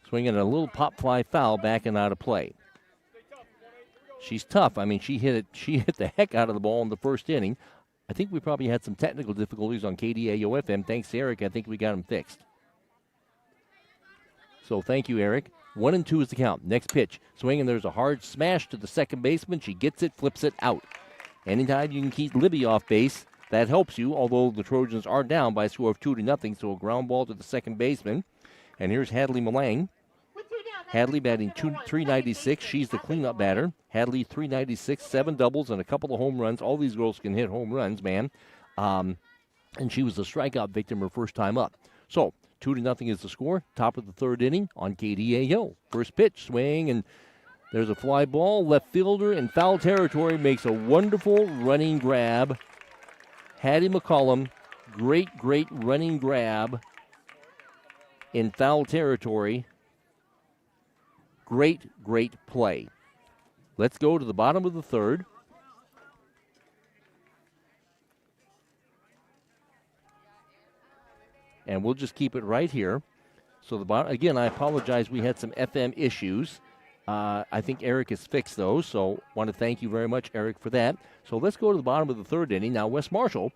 Swinging a little pop fly foul, backing out of play. She's tough. I mean, she hit the heck out of the ball in the first inning. I think we probably had some technical difficulties on KDAO FM. Thanks to Eric. I think we got them fixed. So thank you, Eric. 1-2 is the count. Next pitch. Swing, and there's a hard smash to the second baseman. She gets it, flips it out. Anytime you can keep Libby off base, that helps you, although the Trojans are down by a score of 2-0, so a ground ball to the second baseman. And here's Hadley Malang. Hadley batting .396. She's the cleanup batter. Hadley .396, 7 doubles and a couple of home runs. All these girls can hit home runs, man. And she was a strikeout victim her first time up. So 2-0 is the score. Top of the third inning on KDAO. First pitch, swing, and there's a fly ball. Left fielder in foul territory makes a wonderful running grab. Hattie McCollum, great running grab in foul territory. Great play. Let's go to the bottom of the third. And we'll just keep it right here. So the bottom, again, I apologize. We had some FM issues. I think Eric has fixed those, so want to thank you very much, Eric, for that. So let's go to the bottom of the third inning. Now, West Marshall,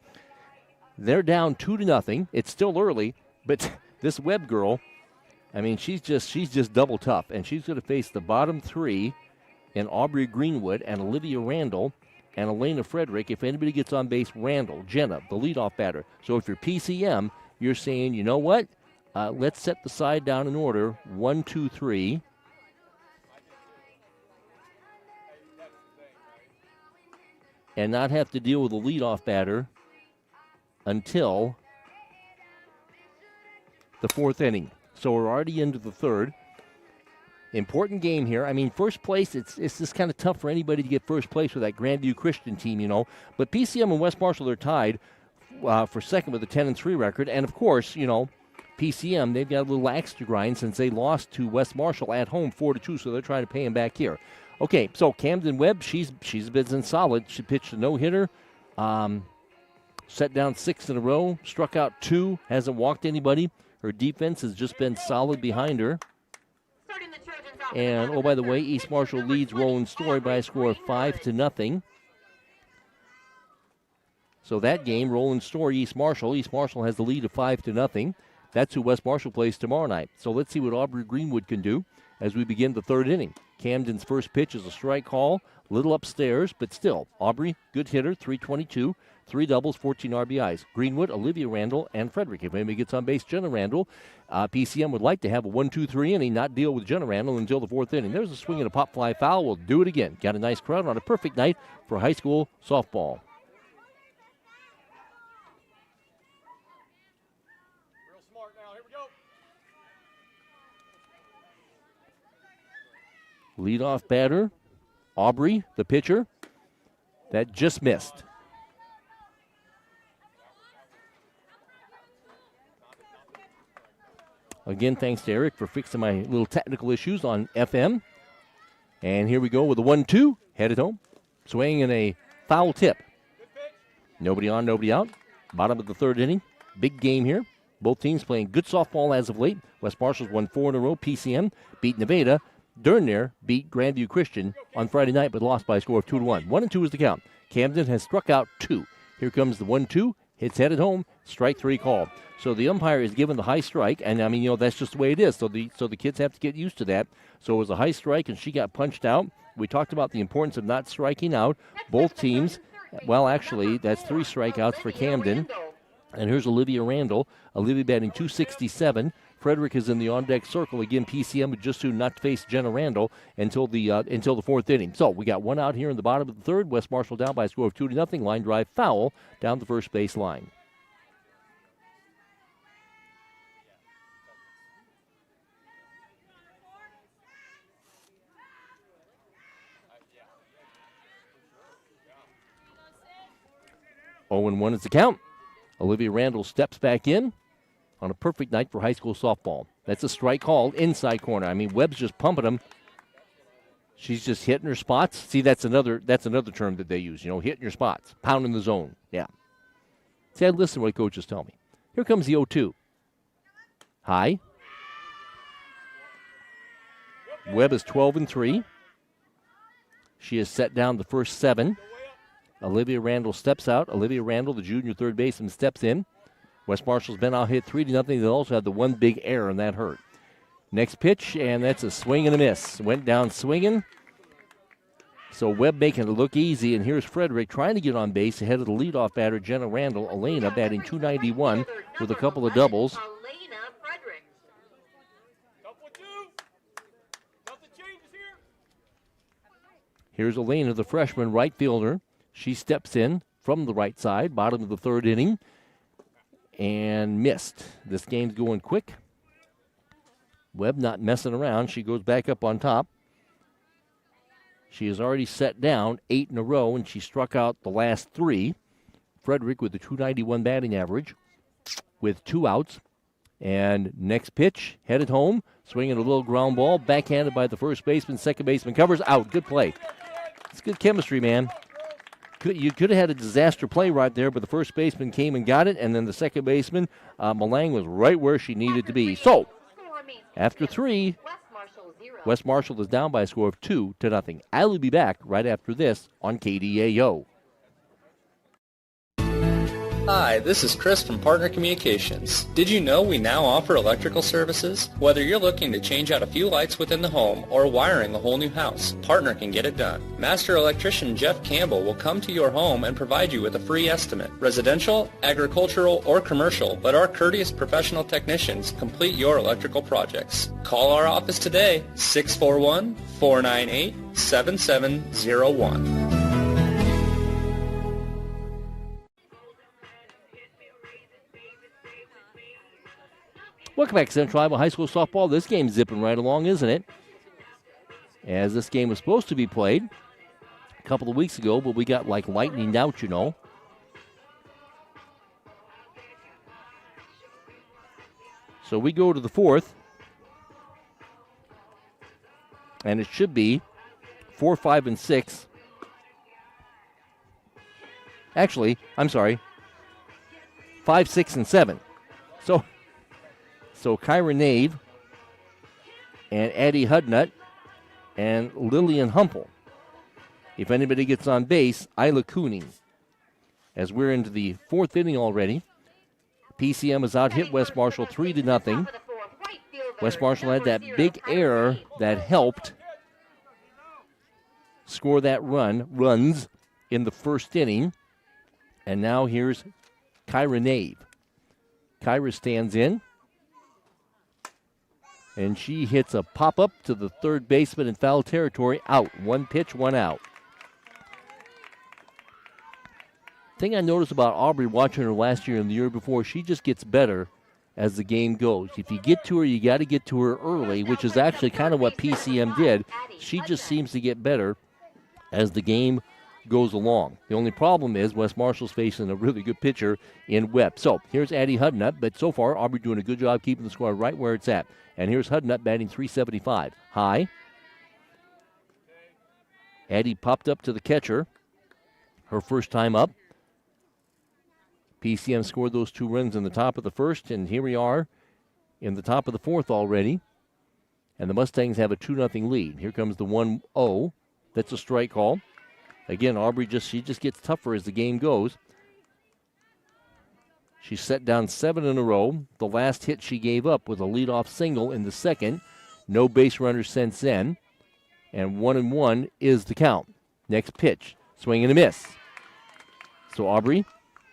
they're down 2-0. It's still early, but this Webb girl, I mean, she's just double tough, and she's going to face the bottom three in Aubrey Greenwood and Olivia Randall and Elena Frederick. If anybody gets on base, Randall, Jenna, the leadoff batter. So if you're PCM, you're saying, you know what? Let's set the side down in order. 1, 2, 3. And not have to deal with the leadoff batter until the fourth inning. So we're already into the third. Important game here. I mean, first place, it's just kind of tough for anybody to get first place with that Grandview Christian team, you know. But PCM and West Marshall are tied for second with a 10-3 record. And, of course, you know, PCM, they've got a little axe to grind since they lost to West Marshall at home 4-2, so they're trying to pay them back here. Okay, so Camden Webb, she's been solid. She pitched a no-hitter, set down 6 in a row, struck out 2, hasn't walked anybody. Her defense has just been solid behind her. And, oh, by the way, East Marshall leads Roland Story by a score of 5-0. So that game, Roland Story, East Marshall. East Marshall has the lead of 5-0. That's who West Marshall plays tomorrow night. So let's see what Aubrey Greenwood can do as we begin the third inning. Camden's first pitch is a strike call, little upstairs, but still. Aubrey, good hitter, 322, 3 doubles, 14 RBIs. Greenwood, Olivia Randall, and Frederick. If anybody gets on base, Jenna Randall. PCM would like to have a 1-2-3 inning, not deal with Jenna Randall until the fourth inning. There's a swing and a pop fly foul. We'll do it again. Got a nice crowd on a perfect night for high school softball. Real smart now. Here we go. Leadoff batter, Aubrey, the pitcher. That just missed. Again, thanks to Eric for fixing my little technical issues on FM. And here we go with a 1-2, headed home. Swing and a foul tip. Nobody on, nobody out. Bottom of the third inning. Big game here. Both teams playing good softball as of late. West Marshall's won 4 in a row. PCM beat Nevada. Dernier beat Grandview Christian on Friday night, but lost by a score of 2-1. 1-2 is the count. Camden has struck out 2. Here comes the 1-2. Hits headed home. Strike 3 call. So the umpire is given the high strike, and I mean, that's just the way it is. So the kids have to get used to that. So it was a high strike, and she got punched out. We talked about the importance of not striking out. Both teams, well, actually, that's 3 strikeouts for Camden. And here's Olivia Randall. Olivia batting .267. Frederick is in the on-deck circle. Again, PCM would just soon not face Jenna Randall until the fourth inning. So we got 1 out here in the bottom of the third. West Marshall down by a score of 2-0. Line drive foul down the first base line. Oh, and 1 is the count. Olivia Randall steps back in on a perfect night for high school softball. That's a strike called inside corner. I mean, Webb's just pumping them. She's just hitting her spots. See, that's another term that they use, hitting your spots, pounding the zone. Yeah. See, I listen to what coaches tell me. Here comes the 0-2. High. Webb is 12-3. She has set down the first 7. Olivia Randall steps out. Olivia Randall, the junior third baseman, steps in. West Marshall's been out hit 3-0. They also had the one big error, and that hurt. Next pitch, and that's a swing and a miss. Went down swinging. So Webb making it look easy, and here's Frederick trying to get on base ahead of the leadoff batter, Jenna Randall. Elena batting .291 with a couple of doubles. Here's Elena, the freshman right fielder. She steps in from the right side, bottom of the third inning, and missed. This game's going quick. Webb not messing around. She goes back up on top. She has already set down 8 in a row, and she struck out the last 3. Frederick with the .291 batting average with 2 outs. And next pitch, headed home, swinging a little ground ball, backhanded by the first baseman. Second baseman covers, out. Good play. It's good chemistry, man. You could have had a disaster play right there, but the first baseman came and got it, and then the second baseman, Malang, was right where she needed to be. So, after 3, West Marshall is down by a score of 2-0. I will be back right after this on KDAO. Hi, this is Chris from Partner Communications. Did you know we now offer electrical services? Whether you're looking to change out a few lights within the home or wiring a whole new house, Partner can get it done. Master electrician Jeff Campbell will come to your home and provide you with a free estimate. Residential, agricultural, or commercial, let our courteous professional technicians complete your electrical projects. Call our office today, 641-498-7701. Welcome back to Central Iowa High School softball. This game's zipping right along, isn't it? As this game was supposed to be played a couple of weeks ago, but we got like lightning out, So we go to the fourth, and it should be 4, 5, and 6. Actually, I'm sorry, 5, 6, and 7. So Kyra Nave and Addie Hudnut and Lillian Humple. If anybody gets on base, Isla Cooning. As we're into the fourth inning already, PCM has out-hit West Marshall 3-0. West Marshall had that big error that helped score that runs in the first inning. And now here's Kyra Nave. Kyra stands in, and she hits a pop-up to the third baseman in foul territory. Out. One pitch, one out. Thing I noticed about Aubrey watching her last year and the year before, she just gets better as the game goes. If you get to her, you got to get to her early, which is actually kind of what PCM did. She just seems to get better as the game goes along. The only problem is West Marshall's facing a really good pitcher in Webb. So here's Addie Hudnut, but so far Aubrey doing a good job keeping the score right where it's at. And here's Hudnut batting .375. High. Addie popped up to the catcher. Her first time up. PCM scored those 2 runs in the top of the first, and here we are in the top of the fourth already. And the Mustangs have a 2-0 lead. Here comes the 1-0. That's a strike call. Again, Aubrey she just gets tougher as the game goes. She's set down 7 in a row. The last hit she gave up was a leadoff single in the second. No base runners since then. And 1-1 is the count. Next pitch. Swing and a miss. So Aubrey,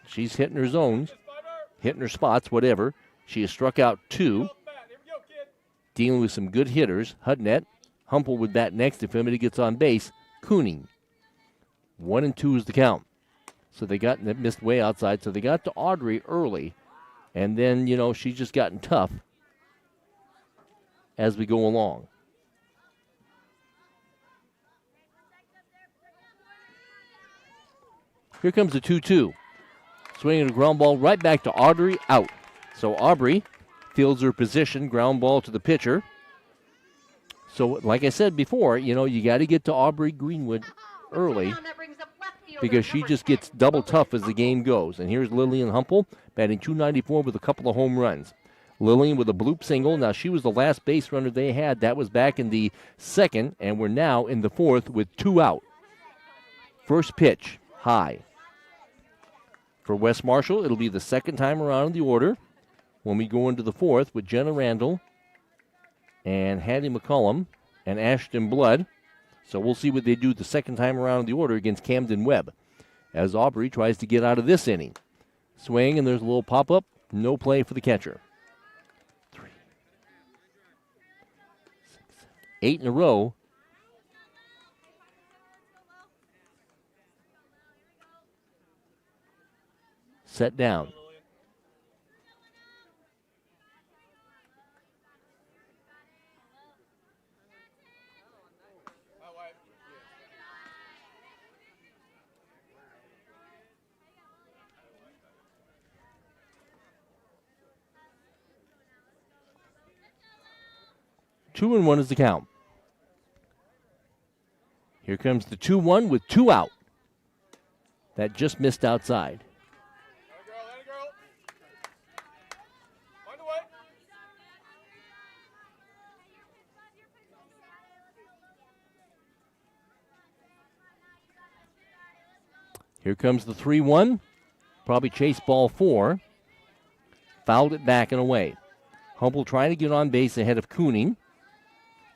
she's hitting her zones, hitting her spots, whatever. She has struck out 2. Dealing with some good hitters. Hudnett, Humple with bat next. If anybody gets on base, Cooning. 1-2 is the count. So they got missed way outside. So they got to Audrey early. And then, she's just gotten tough as we go along. Here comes the 2-2. Swinging a ground ball right back to Audrey, out. So Aubrey fields her position, ground ball to the pitcher. So, like I said before, you got to get to Aubrey Greenwood early because she just gets double tough as the game goes. And here's Lillian Humple batting .294 with a couple of home runs. Lillian with a bloop single. Now, she was the last base runner they had. That was back in the second, and we're now in the fourth with 2 out. First pitch, high. For West Marshall, it'll be the second time around in the order when we go into the fourth with Jenna Randall and Hattie McCullum and Ashton Blood. So we'll see what they do the second time around in the order against Camden Webb as Aubrey tries to get out of this inning. Swing, and there's a little pop-up. No play for the catcher. 3, 6, 7, 8 in a row. Set down. Two and 1 is the count. Here comes the 2-1 with 2 out. That just missed outside. Here comes the 3-1. Probably chase ball 4. Fouled it back and away. Humble trying to get on base ahead of Cooning.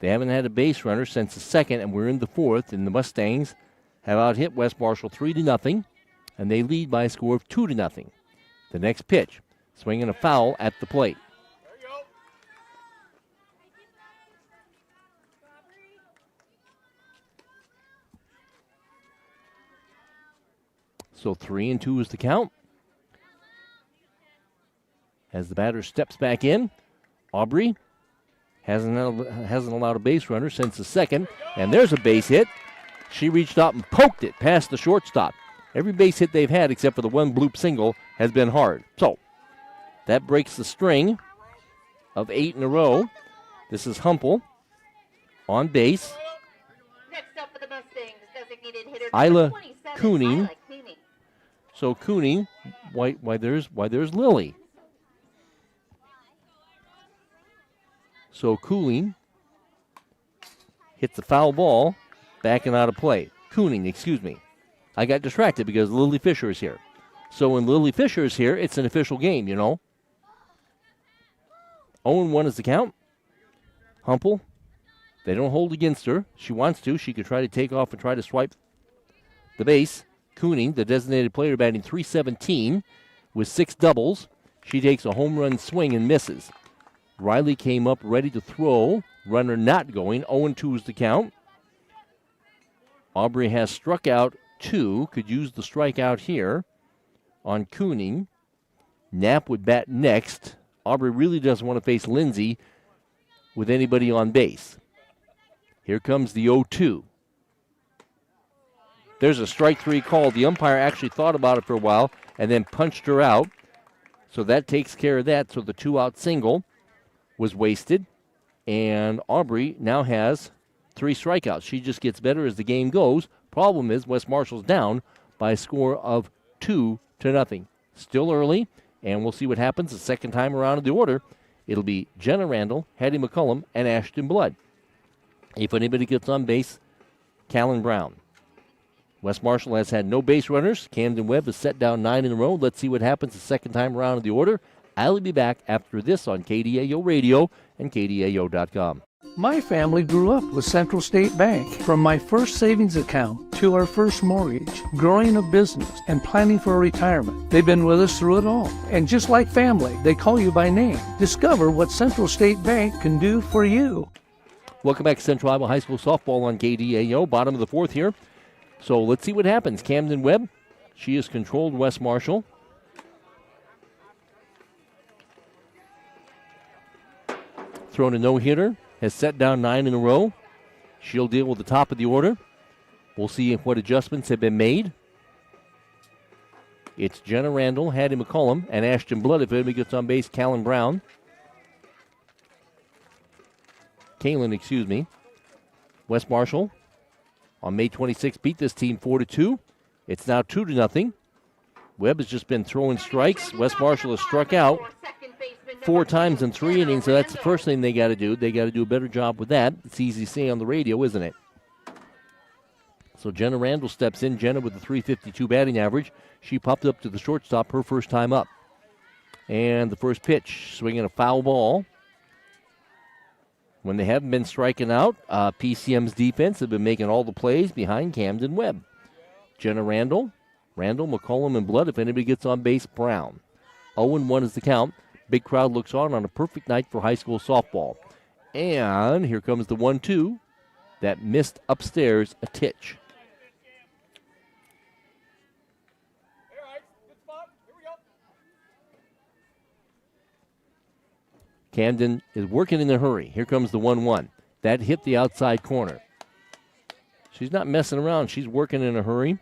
They haven't had a base runner since the second, and we're in the fourth, and the Mustangs have out-hit West Marshall 3-0, and they lead by a score of 2-0. The next pitch, swinging a foul at the plate. So 3-2 is the count. As the batter steps back in, Aubrey hasn't allowed a base runner since the second, and there's a base hit. She reached out and poked it past the shortstop. Every base hit they've had except for the one bloop single has been hard. So that breaks the string of 8 in a row. This is Humple on base. Next up for the Mustangs, designated hitter Isla 27, Cooning. Isla Cooning. So Cooning, why there's Lily. So Cooling hits the foul ball, backing out of play. Cooning, excuse me. I got distracted because Lily Fisher is here. So when Lily Fisher is here, it's an official game, you know. 0-1 is the count. Humple, they don't hold against her. She wants to. She could try to take off and try to swipe the base. Cooning, the designated player, batting .317 with 6 doubles. She takes a home run swing and misses. Riley came up ready to throw. Runner not going. 0-2 is the count. Aubrey has struck out 2. Could use the strikeout here on Cooning. Knapp would bat next. Aubrey really doesn't want to face Lindsay with anybody on base. Here comes the 0-2. There's a strike 3 call. The umpire actually thought about it for a while and then punched her out. So that takes care of that. So the 2-out single was wasted. And Aubrey now has 3 strikeouts. She just gets better as the game goes. Problem is West Marshall's down by a score of 2-0. Still early, and we'll see what happens the second time around in the order. It'll be Jenna Randall, Hattie McCullum, and Ashton Blood. If anybody gets on base, Callan Brown. West Marshall has had no base runners. Camden Webb has set down 9 in a row. Let's see what happens the second time around in the order. I'll be back after this on KDAO Radio and KDAO.com. My family grew up with Central State Bank. From my first savings account to our first mortgage, growing a business, and planning for retirement. They've been with us through it all. And just like family, they call you by name. Discover what Central State Bank can do for you. Welcome back to Central Iowa High School softball on KDAO. Bottom of the 4th here. So let's see what happens. Camden Webb, she has controlled West Marshall. Thrown a no-hitter. Has set down 9 in a row. She'll deal with the top of the order. We'll see what adjustments have been made. It's Jenna Randall, Hattie McCullum, and Ashton Blood. If anybody gets on base, Callan Brown. Kalen, excuse me. West Marshall on May 26th beat this team 4-2. It's now 2-0. Webb has just been throwing strikes. West Marshall has struck out 4 times in 3 innings, so that's the first thing they got to do. They got to do a better job with that. It's easy to say on the radio, isn't it? So Jenna Randall steps in. Jenna with a .352 batting average. She popped up to the shortstop her first time up. And the first pitch, swinging a foul ball. When they haven't been striking out, PCM's defense have been making all the plays behind Camden Webb. Jenna Randall, McCullum, and Blood. If anybody gets on base, Brown. 0-1 is the count. Big crowd looks on a perfect night for high school softball. And here comes the 1-2 that missed upstairs a titch. All right, good spot. Here we go. Camden is working in a hurry. Here comes the 1-1. That hit the outside corner. She's not messing around. She's working in a hurry.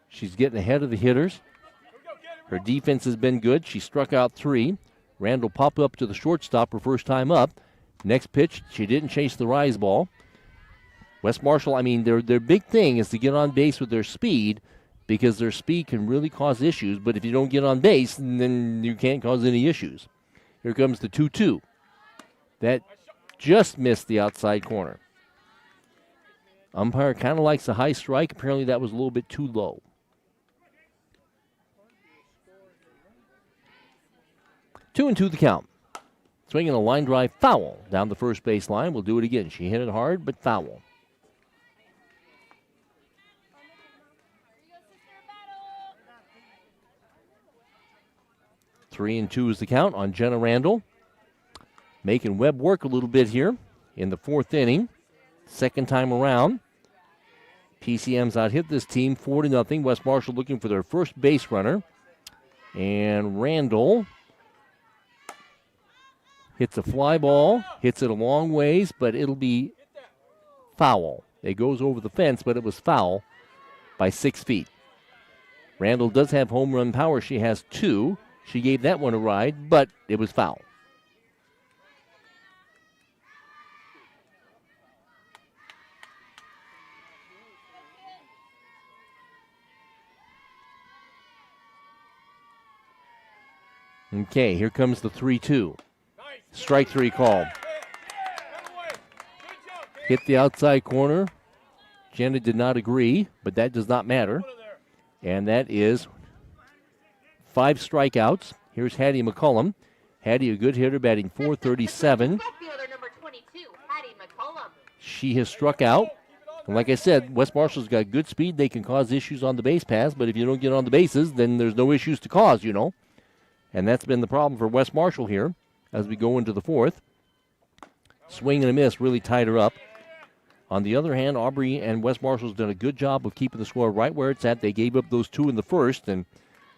She's getting ahead of the hitters. Her defense has been good. She struck out 3. Randall popped up to the shortstop her first time up. Next pitch, she didn't chase the rise ball. West Marshall, their big thing is to get on base with their speed because their speed can really cause issues. But if you don't get on base, then you can't cause any issues. Here comes the 2-2. That just missed the outside corner. Umpire kind of likes a high strike. Apparently that was a little bit too low. 2-2 the count. Swinging a line drive foul down the first base line. We'll do it again. She hit it hard, but foul. Three and 2 is the count on Jenna Randall. Making Webb work a little bit here in the 4th inning. Second time around. PCM's out hit this team 4-0. West Marshall looking for their first base runner. And Randall hits a fly ball, hits it a long ways, but it'll be foul. It goes over the fence, but it was foul by 6 feet. Randall does have home run power. She has 2. She gave that one a ride, but it was foul. Okay, here comes the 3-2. Strike 3 call. Hit the outside corner. Jenna did not agree, but that does not matter. And that is 5 strikeouts. Here's Hattie McCullum. Hattie, a good hitter, batting .437. She has struck out. And like I said, West Marshall's got good speed. They can cause issues on the base pass, but if you don't get on the bases, then there's no issues to cause, you know. And that's been the problem for West Marshall here as we go into the 4th. Swing and a miss really tied her up. On the other hand, Aubrey and West Marshall's done a good job of keeping the score right where it's at. They gave up those 2 in the 1st, and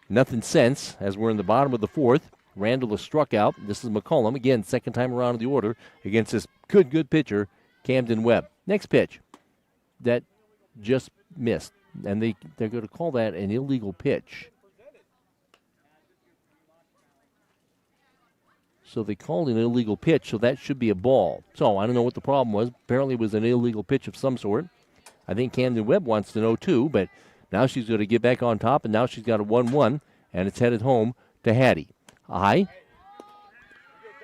nothing since as we're in the bottom of the 4th. Randall has struck out. This is McCullum, again, second time around in the order against this good pitcher, Camden Webb. Next pitch, that just missed, and they're going to call that an illegal pitch. So they called an illegal pitch, so that should be a ball. So I don't know what the problem was. Apparently it was an illegal pitch of some sort. I think Camden Webb wants to know too, but now she's going to get back on top, and now she's got a 1-1, and it's headed home to Hattie. High.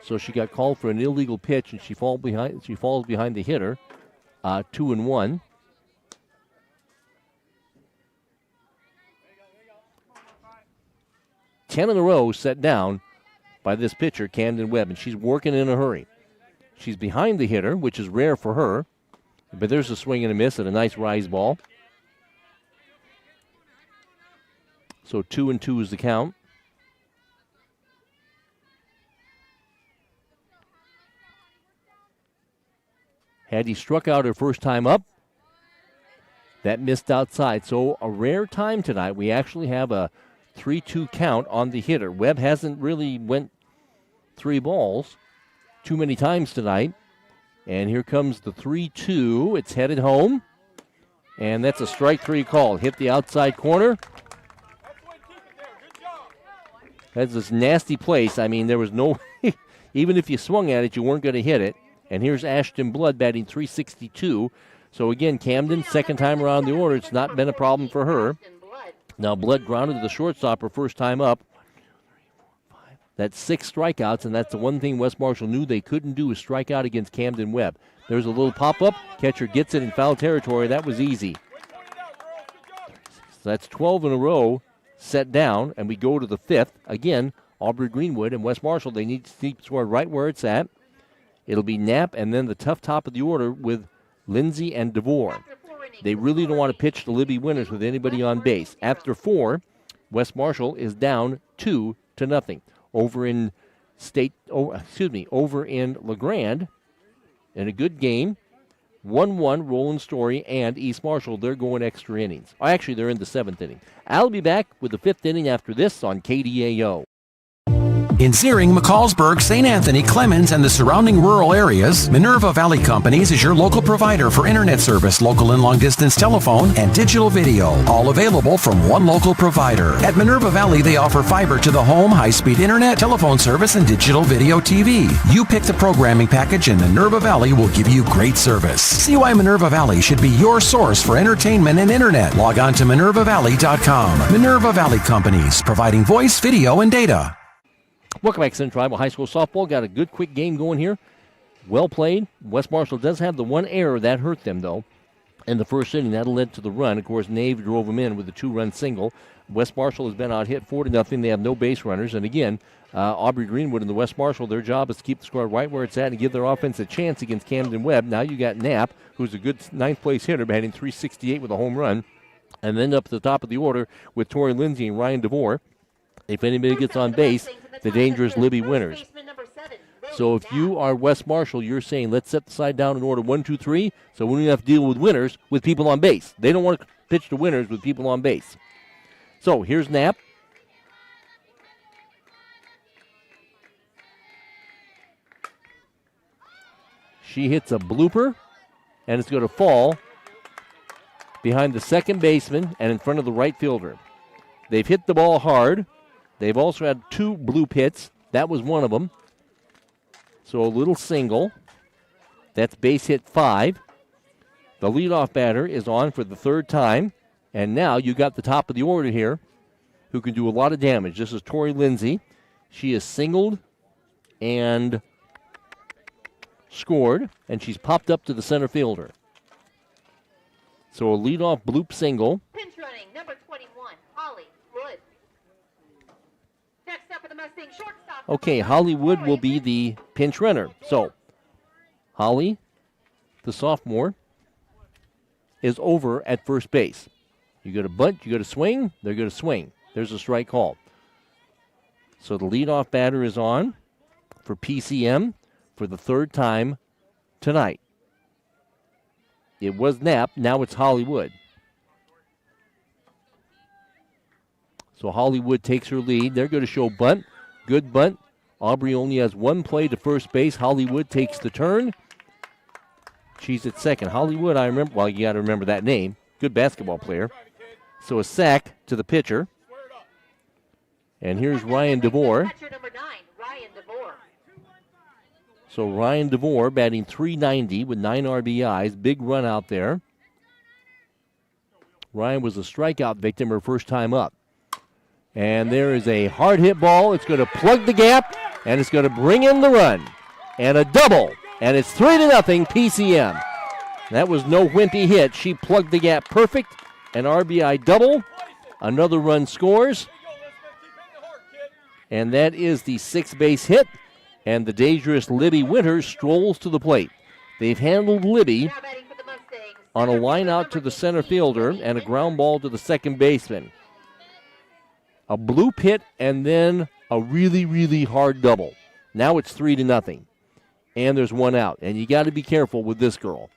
So she got called for an illegal pitch, and she falls behind the hitter. 2-1. Ten in a row set down by this pitcher, Camden Webb, and she's working in a hurry. She's behind the hitter, which is rare for her, but there's a swing and a miss and a nice rise ball. So 2-2 is the count. Hattie struck out her first time up. That missed outside. So a rare time tonight. We actually have a 3-2 count on the hitter. Webb hasn't really went 3 balls too many times tonight. And here comes the 3-2. It's headed home. And that's a strike 3 call. Hit the outside corner. That's this nasty place. I mean, there was no, even if you swung at it, you weren't going to hit it. And here's Ashton Blood batting .362. So again, Camden, second time around the order. It's not been a problem for her. Now Blood grounded to the shortstop her first time up. That's 6 strikeouts, and that's the one thing West Marshall knew they couldn't do is strike out against Camden Webb. There's a little pop-up. Catcher gets it in foul territory. That was easy. So that's 12 in a row set down, and we go to the 5th. Again, Aubrey Greenwood and West Marshall, they need to keep the score right where it's at. It'll be Knapp and then the tough top of the order with Lindsay and DeVore. They really don't want to pitch to Libby Winters with anybody on base. After 4, West Marshall is down 2-0. Over in LeGrand, in a good game, 1-1, Roland Story and East Marshall. They're going extra innings. Actually, they're in the 7th inning. I'll be back with the 5th inning after this on KDAO. In Zeering, McCallsburg, St. Anthony, Clemens, and the surrounding rural areas, Minerva Valley Companies is your local provider for internet service, local and long-distance telephone, and digital video, all available from one local provider. At Minerva Valley, they offer fiber to the home, high-speed internet, telephone service, and digital video TV. You pick the programming package, and Minerva Valley will give you great service. See why Minerva Valley should be your source for entertainment and internet. Log on to minervavalley.com. Minerva Valley Companies, providing voice, video, and data. Welcome back, Central Iowa High School Softball. Got a good, quick game going here. Well played. West Marshall does have the one error. That hurt them, though, in the first inning. That led to the run. Of course, Nave drove them in with a 2-run single. West Marshall has been out hit 4-0. They have no base runners. And again, Aubrey Greenwood and the West Marshall, their job is to keep the score right where it's at and give their offense a chance against Camden Webb. Now you got Knapp, who's a good 9th-place hitter, batting .368 with a home run. And then up at the top of the order with Tori Lindsay and Ryan DeVore. If anybody gets on base, the dangerous Libby Winters. So if you are West Marshall, you're saying let's set the side down in order 1, 2, 3. So we don't have to deal with Winters with people on base. They don't want to pitch to Winters with people on base. So here's Knapp. She hits a blooper, and it's going to fall behind the second baseman and in front of the right fielder. They've hit the ball hard. They've also had 2 bloop hits. That was one of them. So a little single. That's base hit 5. The leadoff batter is on for the 3rd time. And now you got the top of the order here who can do a lot of damage. This is Tori Lindsay. She is singled and scored, and she's popped up to the center fielder. So a leadoff bloop single. Pinch running, number 21, Holly Wood. Next up for the Mustang shortstop. Okay, Hollywood will be the pinch runner. So Holly, the sophomore, is over at first base. You go to bunt, you go to swing, they're going to swing. There's a strike call. So the leadoff batter is on for PCM for the third time tonight. It was Knapp, now it's Hollywood. So Hollywood takes her lead. They're going to show bunt. Good bunt. Aubrey only has one play to first base. Hollywood takes the turn. She's at second. Hollywood, I remember, well, you got to remember that name. Good basketball player. So a sack to the pitcher. And here's Ryan DeVore. Catcher number 9, Ryan DeVore. So Ryan DeVore batting .390 with 9 RBIs. Big run out there. Ryan was a strikeout victim her first time up. And there is a hard hit ball. It's going to plug the gap, and it's going to bring in the run. And a double. And it's 3-0 PCM. That was no wimpy hit. She plugged the gap perfect. An RBI double. Another run scores. And that is the 6th base hit. And the dangerous Libby Winters strolls to the plate. They've handled Libby on a line out to the center fielder and a ground ball to the second baseman. A bloop hit and then a really, really hard double. Now it's 3-0. And there's one out. And you got to be careful with this girl.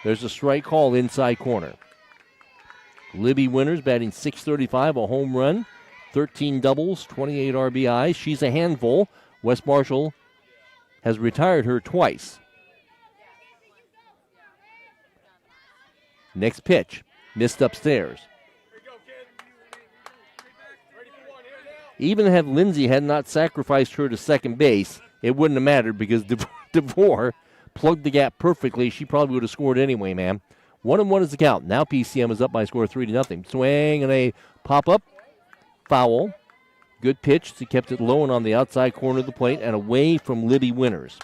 There's a strike call inside corner. Libby Winters batting .635, a home run, 13 doubles, 28 RBIs. She's a handful. West Marshall has retired her twice. Next pitch, missed upstairs. Even had Lindsay had not sacrificed her to second base, it wouldn't have mattered because DeVore plugged the gap perfectly. She probably would have scored anyway, man. 1-1 is the count. Now PCM is up by a score of 3-0. Swing and a pop-up. Foul. Good pitch. She kept it low and on the outside corner of the plate and away from Libby Winters.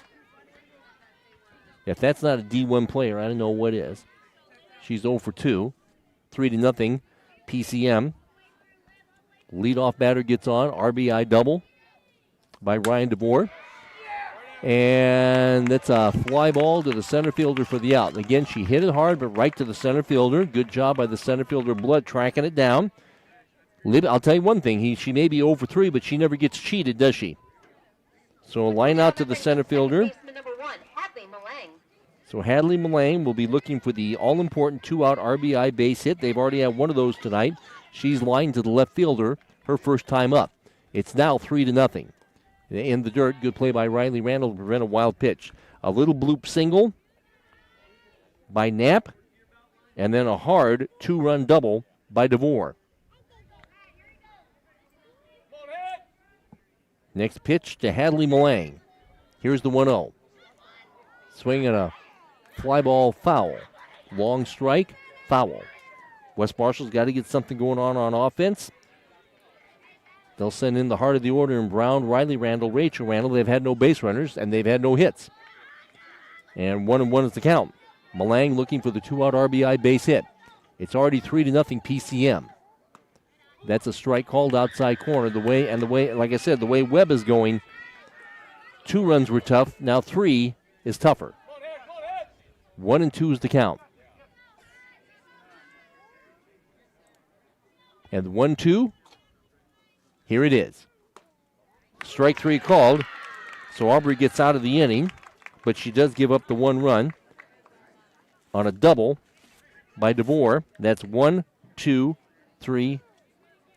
If that's not a D1 player, I don't know what is. She's 0 for 2. 3-0 PCM. Leadoff batter gets on. RBI double by Ryan DeVore. And that's a fly ball to the center fielder for the out. Again, she hit it hard, but right to the center fielder. Good job by the center fielder, Blood, tracking it down. I'll tell you one thing. She may be 0 for 3, but she never gets cheated, does she? So a line out to the center fielder. So Hadley Mullane will be looking for the all-important 2-out RBI base hit. They've already had one of those tonight. She's lined to the left fielder, her first time up. It's now 3-0. In the dirt, good play by Riley Randall to prevent a wild pitch. A little bloop single by Knapp, and then a hard 2-run double by DeVore. Next pitch to Hadley Mullane. Here's the 1-0. Swing and a fly ball foul. Long strike, foul. West Marshall's got to get something going on offense. They'll send in the heart of the order in Brown, Riley Randall, Rachel Randall. They've had no base runners, and they've had no hits. And 1-1 is the count. Malang looking for the 2-out RBI base hit. It's already 3-0 PCM. That's a strike called outside corner. The way, like I said, the way Webb is going, 2 runs were tough. Now 3 is tougher. 1-2 is the count. And 1-2, here it is. Strike 3 called, so Aubrey gets out of the inning, but she does give up the 1 run on a double by DeVore. That's 1, 2, 3.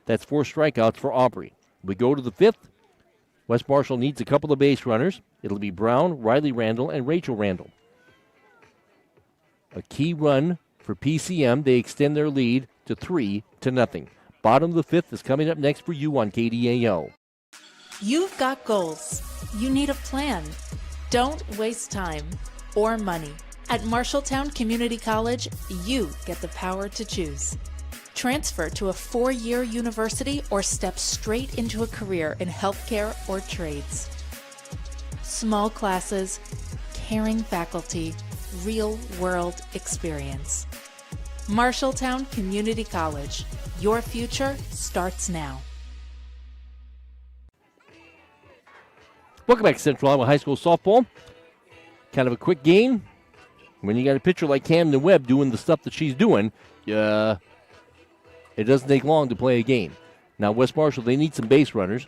That's 4 strikeouts for Aubrey. We go to the 5th. West Marshall needs a couple of base runners. It'll be Brown, Riley Randall, and Rachel Randall. A key run for PCM. They extend their lead to 3-0. Bottom of the 5th is coming up next for you on KDAO. You've got goals. You need a plan. Don't waste time or money. At Marshalltown Community College, you get the power to choose. Transfer to a 4-year university or step straight into a career in healthcare or trades. Small classes, caring faculty, real-world experience. Marshalltown Community College. Your future starts now. Welcome back to Central Iowa High School softball. Kind of a quick game. When you got a pitcher like Camden Webb doing the stuff that she's doing, it doesn't take long to play a game. Now, West Marshall, they need some base runners.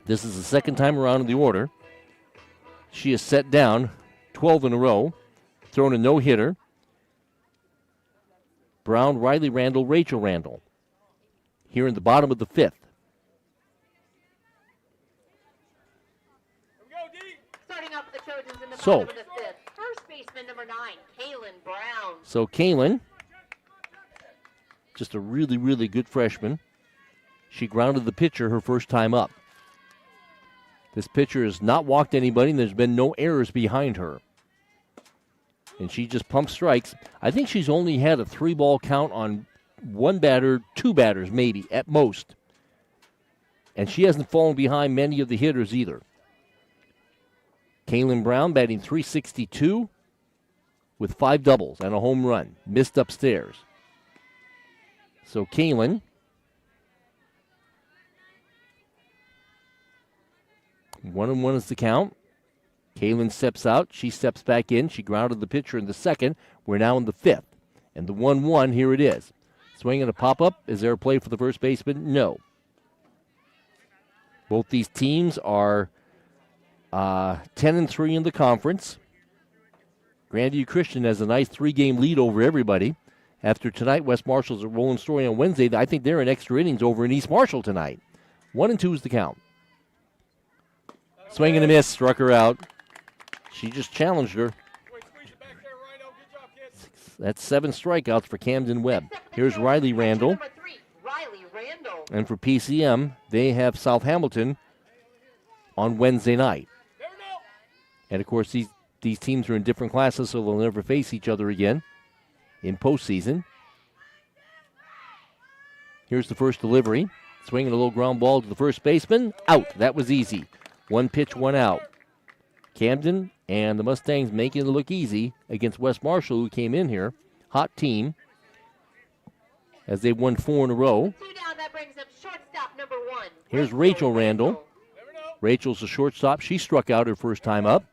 This is the second time around in the order. She has set down 12 in a row, thrown a no-hitter. Brown, Riley Randall, Rachel Randall. Here in the bottom of the fifth. Starting off for the Trojans in the So, bottom of the fifth. First baseman number 9, Kaylin Brown. So Kaylin, just a really, really good freshman. She grounded the pitcher her first time up. This pitcher has not walked anybody, and there's been no errors behind her. And she just pumps strikes. I think she's only had a 3-ball count on one batter, 2 batters maybe, at most. And she hasn't fallen behind many of the hitters either. Kaylin Brown batting .362 with 5 doubles and a home run. Missed upstairs. So Kaylin, 1-1 is the count. Kaylin steps out. She steps back in. She grounded the pitcher in the second. We're now in the fifth. And the 1-1, here it is. Swing and a pop-up. Is there a play for the first baseman? No. Both these teams are 10-3 in the conference. Grandview Christian has a nice 3-game lead over everybody. After tonight, West Marshall's a rolling story on Wednesday. I think they're in extra innings over in East Marshall tonight. 1-2 is the count. Swing and a miss, struck her out. She just challenged her. That's 7 strikeouts for Camden Webb. Here's Riley Randall. And for PCM, they have South Hamilton on Wednesday night. And, of course, these teams are in different classes, so they'll never face each other again in postseason. Here's the first delivery. Swinging a low ground ball to the first baseman. Out. That was easy. 1 pitch, 1 out. Camden and the Mustangs making it look easy against West Marshall, who came in here. Hot team as they've won 4 in a row. 2 down, that brings up shortstop number 1. Here's Rachel Randall. Rachel's a shortstop. She struck out her first time up.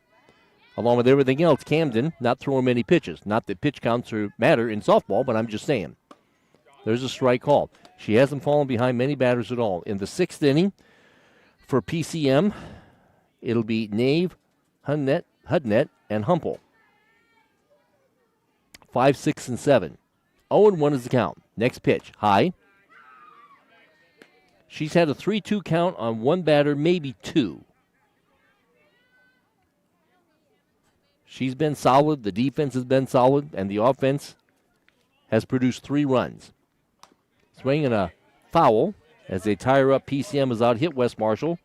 Along with everything else, Camden not throwing many pitches. Not that pitch counts matter in softball, but I'm just saying. There's a strike call. She hasn't fallen behind many batters at all. In the 6th inning for PCM, it'll be Nave, Hudnett, and Humple. 5, 6, and 7. 0-1 is the count. Next pitch, high. She's had a 3-2 count on 1 batter, maybe 2. She's been solid, the defense has been solid, and the offense has produced 3 runs. Swinging a foul as they tie her up. PCM has out-hit West Marshall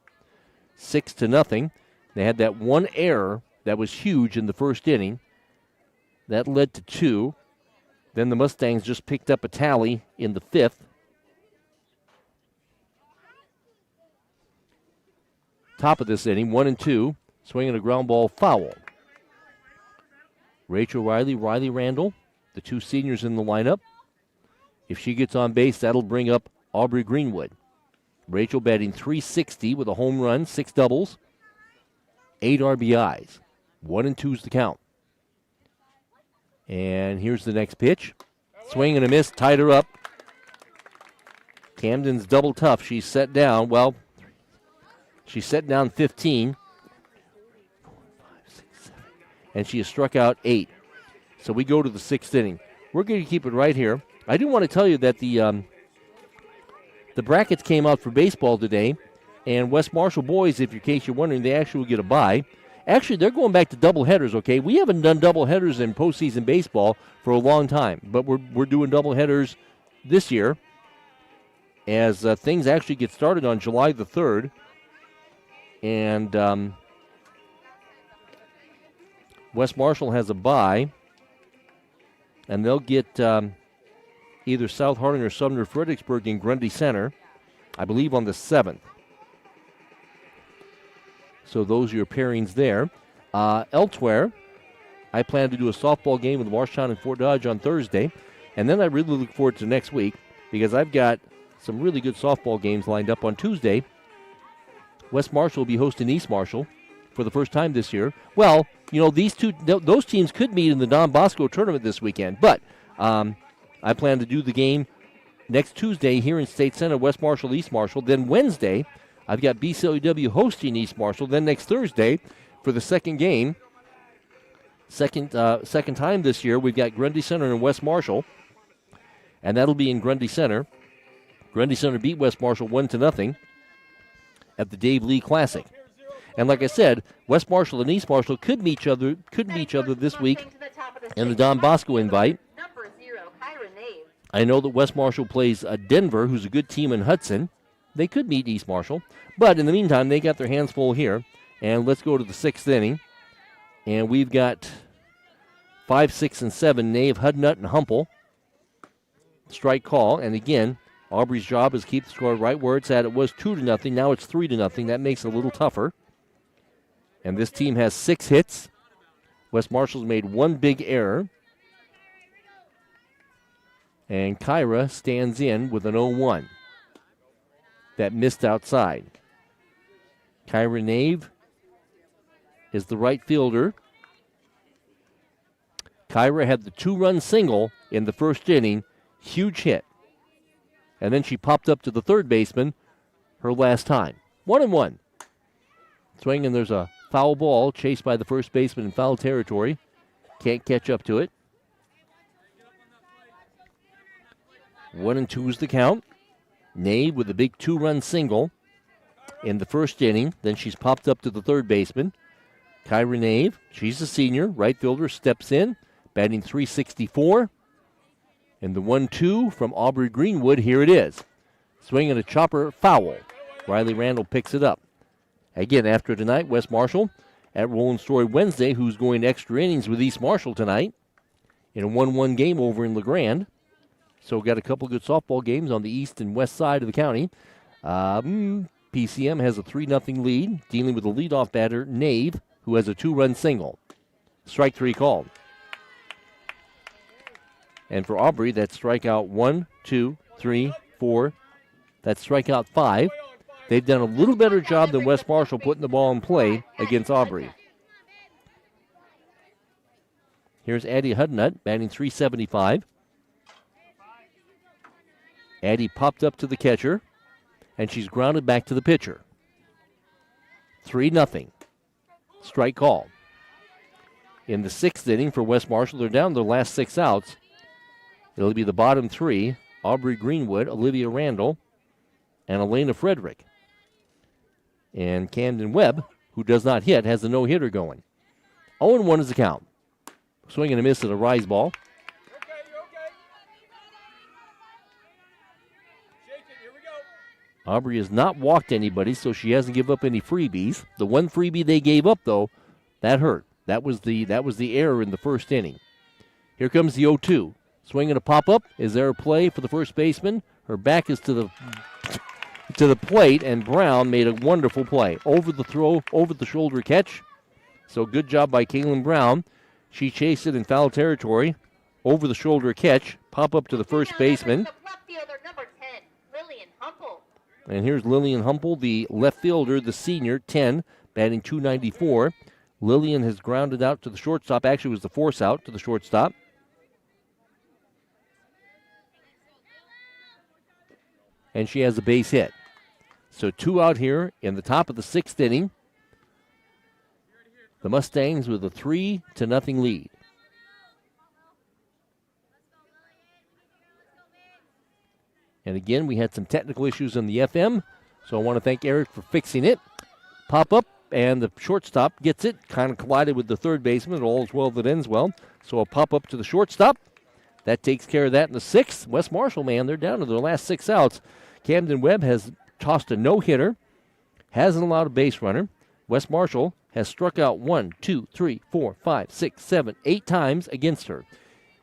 6-0. They had that 1 error that was huge in the first inning. That led to 2. Then the Mustangs just picked up a tally in the 5th. Top of this inning, 1-2. Swinging a ground ball foul. Rachel Riley, Riley Randall, the 2 seniors in the lineup. If she gets on base, that'll bring up Aubrey Greenwood. Rachel batting .360 with a home run, 6 doubles, 8 RBIs. 1-2 is the count. And here's the next pitch. Swing and a miss, tied her up. Camden's double tough. She's set down. Well, she's set down 15. And she has struck out 8. So we go to the 6th inning. We're going to keep it right here. I do want to tell you that the brackets came out for baseball today, and West Marshall boys, if in case you're wondering, they actually will get a bye. Actually, they're going back to double headers, okay? We haven't done double headers in postseason baseball for a long time, but we're doing double headers this year as things actually get started on July the 3rd. And West Marshall has a bye, and they'll get either South Harding or Sumner Fredericksburg in Grundy Center, I believe on the 7th. So those are your pairings there. Elsewhere, I plan to do a softball game with Marshtown and Fort Dodge on Thursday. And then I really look forward to next week because I've got some really good softball games lined up on Tuesday. West Marshall will be hosting East Marshall for the first time this year. Well, those teams could meet in the Don Bosco tournament this weekend, but I plan to do the game next Tuesday here in State Center, West Marshall, East Marshall. Then Wednesday, I've got BCLUW hosting East Marshall. Then next Thursday, for the second game, second time this year, we've got Grundy Center and West Marshall, and that'll be in Grundy Center. Grundy Center beat West Marshall 1-0 at the Dave Lee Classic. And like I said, West Marshall and East Marshall could meet each other this week in the Don Bosco invite. I know that West Marshall plays Denver, who's a good team in Hudson. They could meet East Marshall. But in the meantime, they got their hands full here. And let's go to the 6th inning. And we've got 5, 6, and 7, Nave, Hudnut, and Humple. Strike call. And again, Aubrey's job is keep the score right where it's at. It was 2-0. Now it's 3-0. That makes it a little tougher. And this team has 6 hits. West Marshall's made one big error. And Kyra stands in with an 0-1. That missed outside. Kyra Nave is the right fielder. Kyra had the 2-run single in the first inning. Huge hit. And then she popped up to the third baseman her last time. 1-1. Swing, and there's a foul ball chased by the first baseman in foul territory. Can't catch up to it. 1-2 is the count. Nave with a big 2-run single in the first inning. Then she's popped up to the third baseman. Kyra Nave, she's a senior. Right fielder steps in, batting .364. And the 1-2 from Aubrey Greenwood, here it is. Swinging a chopper, foul. Riley Randall picks it up. Again, after tonight, West Marshall at Roland Story Wednesday, who's going extra innings with East Marshall tonight in a 1-1 game over in LeGrand. So we've got a couple good softball games on the east and west side of the county. PCM has a 3-0 lead, dealing with the leadoff batter, Nave, who has a 2-run single. Strike 3 called. And for Aubrey, that's strikeout 1, 2, 3, 4. That's strikeout 5. They've done a little better job than West Marshall putting the ball in play against Aubrey. Here's Addie Hudnut, batting .375. Addie popped up to the catcher, and she's grounded back to the pitcher. 3-0. Strike call. In the 6th inning for West Marshall, they're down their last 6 outs. It'll be the bottom 3, Aubrey Greenwood, Olivia Randall, and Elena Frederick. And Camden Webb, who does not hit, has a no-hitter going. 0-1 is the count. Swing and a miss at a rise ball. Aubrey has not walked anybody, so she hasn't given up any freebies. The one freebie they gave up, though, that hurt. That was the error in the first inning. Here comes the 0-2. Swinging a pop-up. Is there a play for the first baseman? Her back is to the plate, and Brown made a wonderful play. Over the throw, over the shoulder catch. So good job by Kaylin Brown. She chased it in foul territory. Over the shoulder catch. Pop up to the first baseman. And here's Lillian Humple, the left fielder, the senior, 10, batting .294. Lillian has grounded out to the shortstop. Actually, it was the force out to the shortstop. And she has a base hit. So 2 out here in the top of the 6th inning. The Mustangs with a 3-0 lead. And again, we had some technical issues on the FM, so I want to thank Eric for fixing it. Pop up, and the shortstop gets it. Kind of collided with the third baseman. All's well that ends well. So a pop up to the shortstop. That takes care of that in the 6th. West Marshall, man, they're down to their last 6 outs. Camden Webb has tossed a no-hitter. Hasn't allowed a base runner. West Marshall has struck out 1, 2, 3, 4, 5, 6, 7, 8 times against her.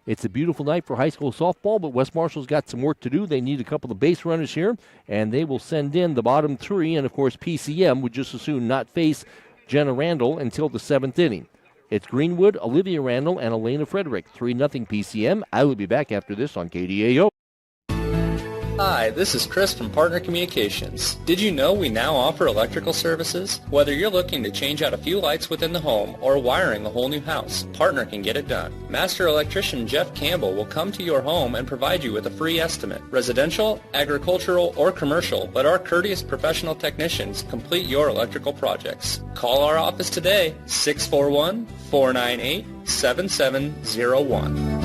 It's a beautiful night for high school softball, but West Marshall's got some work to do. They need a couple of base runners here, and they will send in the bottom 3. And, of course, PCM would just as soon not face Jenna Randall until the 7th inning. It's Greenwood, Olivia Randall, and Elena Frederick. 3-0 PCM. I will be back after this on KDAO. Hi, this is Chris from Partner Communications. Did you know we now offer electrical services? Whether you're looking to change out a few lights within the home or wiring a whole new house, Partner can get it done. Master electrician Jeff Campbell will come to your home and provide you with a free estimate. Residential, agricultural, or commercial, let our courteous professional technicians complete your electrical projects. Call our office today, 641-498-7701.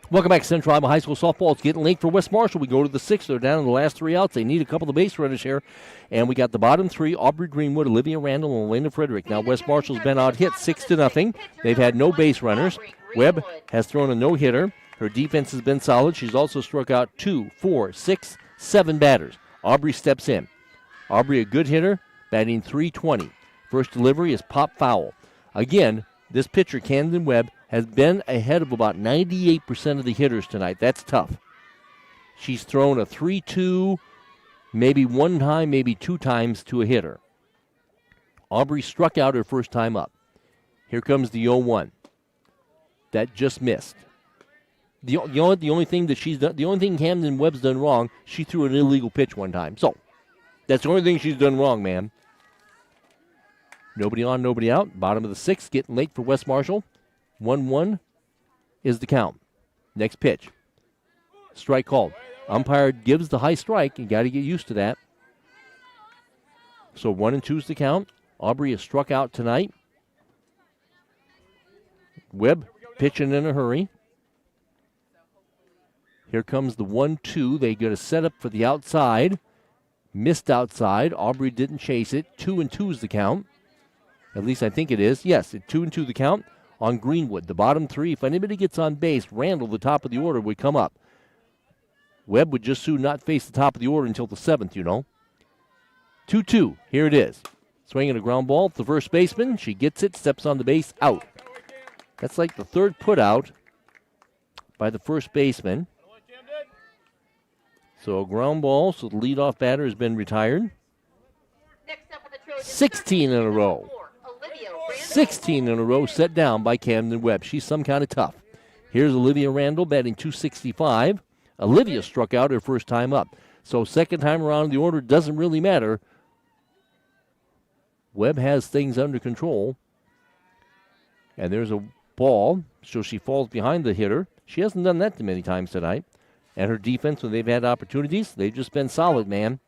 Welcome back to Central Iowa High School softball. It's getting late for West Marshall. We go to the sixth. They're down in the last 3 outs. They need a couple of base runners here. And we got the bottom 3, Aubrey Greenwood, Olivia Randall, and Elena Frederick. Now West Marshall's been out hit 6-0. They've had no base runners. Webb has thrown a no-hitter. Her defense has been solid. She's also struck out 2, 4, 6, 7 batters. Aubrey steps in. Aubrey, a good hitter, batting .320. First delivery is pop foul. Again, this pitcher, Camden Webb, has been ahead of about 98% of the hitters tonight. That's tough. She's thrown a 3-2, maybe one time, maybe 2 times to a hitter. Aubrey struck out her first time up. Here comes the 0-1. That just missed. The only thing that she's done, the only thing Camden Webb's done wrong, she threw an illegal pitch one time. So, that's the only thing she's done wrong, man. Nobody on, nobody out. Bottom of the 6th, getting late for West Marshall. 1-1 is the count. Next pitch. Strike called. Umpire gives the high strike. You got to get used to that. So 1-2 is the count. Aubrey is struck out tonight. Webb pitching in a hurry. Here comes the 1-2. They get a setup for the outside. Missed outside. Aubrey didn't chase it. 2-2 is the count. At least I think it is. Yes, 2-2 the count. On Greenwood, the bottom 3. If anybody gets on base, Randall, the top of the order, would come up. Webb would just soon not face the top of the order until the 7th, you know. 2-2. Here it is. Swinging a ground ball to the first baseman. She gets it, steps on the base, out. That's like the 3rd put out by the first baseman. So a ground ball, so the leadoff batter has been retired. 16 in a row. 16 in a row set down by Camden Webb. She's some kind of tough. Here's Olivia Randall batting .265. Olivia struck out her first time up. So second time around the order doesn't really matter. Webb has things under control. And there's a ball, so she falls behind the hitter. She hasn't done that too many times tonight. And her defense, when they've had opportunities, they've just been solid, man.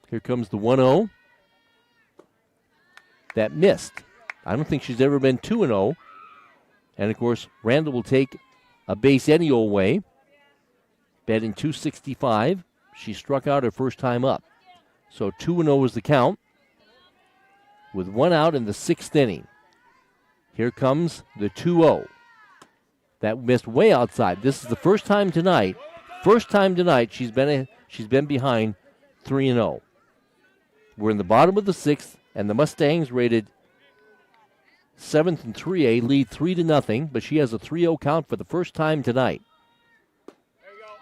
Here comes the 1-0. That missed. I don't think she's ever been 2-0. And, of course, Randall will take a base any old way. Batting .265. She struck out her first time up. So 2-0 is the count. With 1 out in the 6th inning. Here comes the 2-0. That missed way outside. This is the first time tonight. She's been behind 3-0. We're in the bottom of the 6th. And the Mustangs rated 7th and 3A, lead 3-0, but she has a 3-0 count for the first time tonight.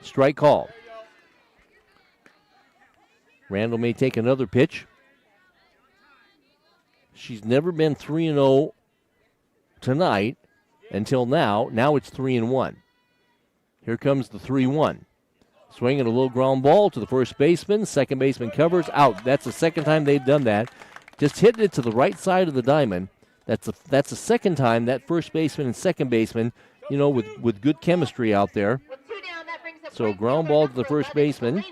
Strike call. Randall may take another pitch. She's never been 3-0 tonight until now. Now it's 3-1. Here comes the 3-1. Swinging a low ground ball to the first baseman. Second baseman covers, out. That's the second time they've done that. Just hitting it to the right side of the diamond. That's the second time that first baseman and second baseman, with good chemistry out there. So ground ball to the first baseman.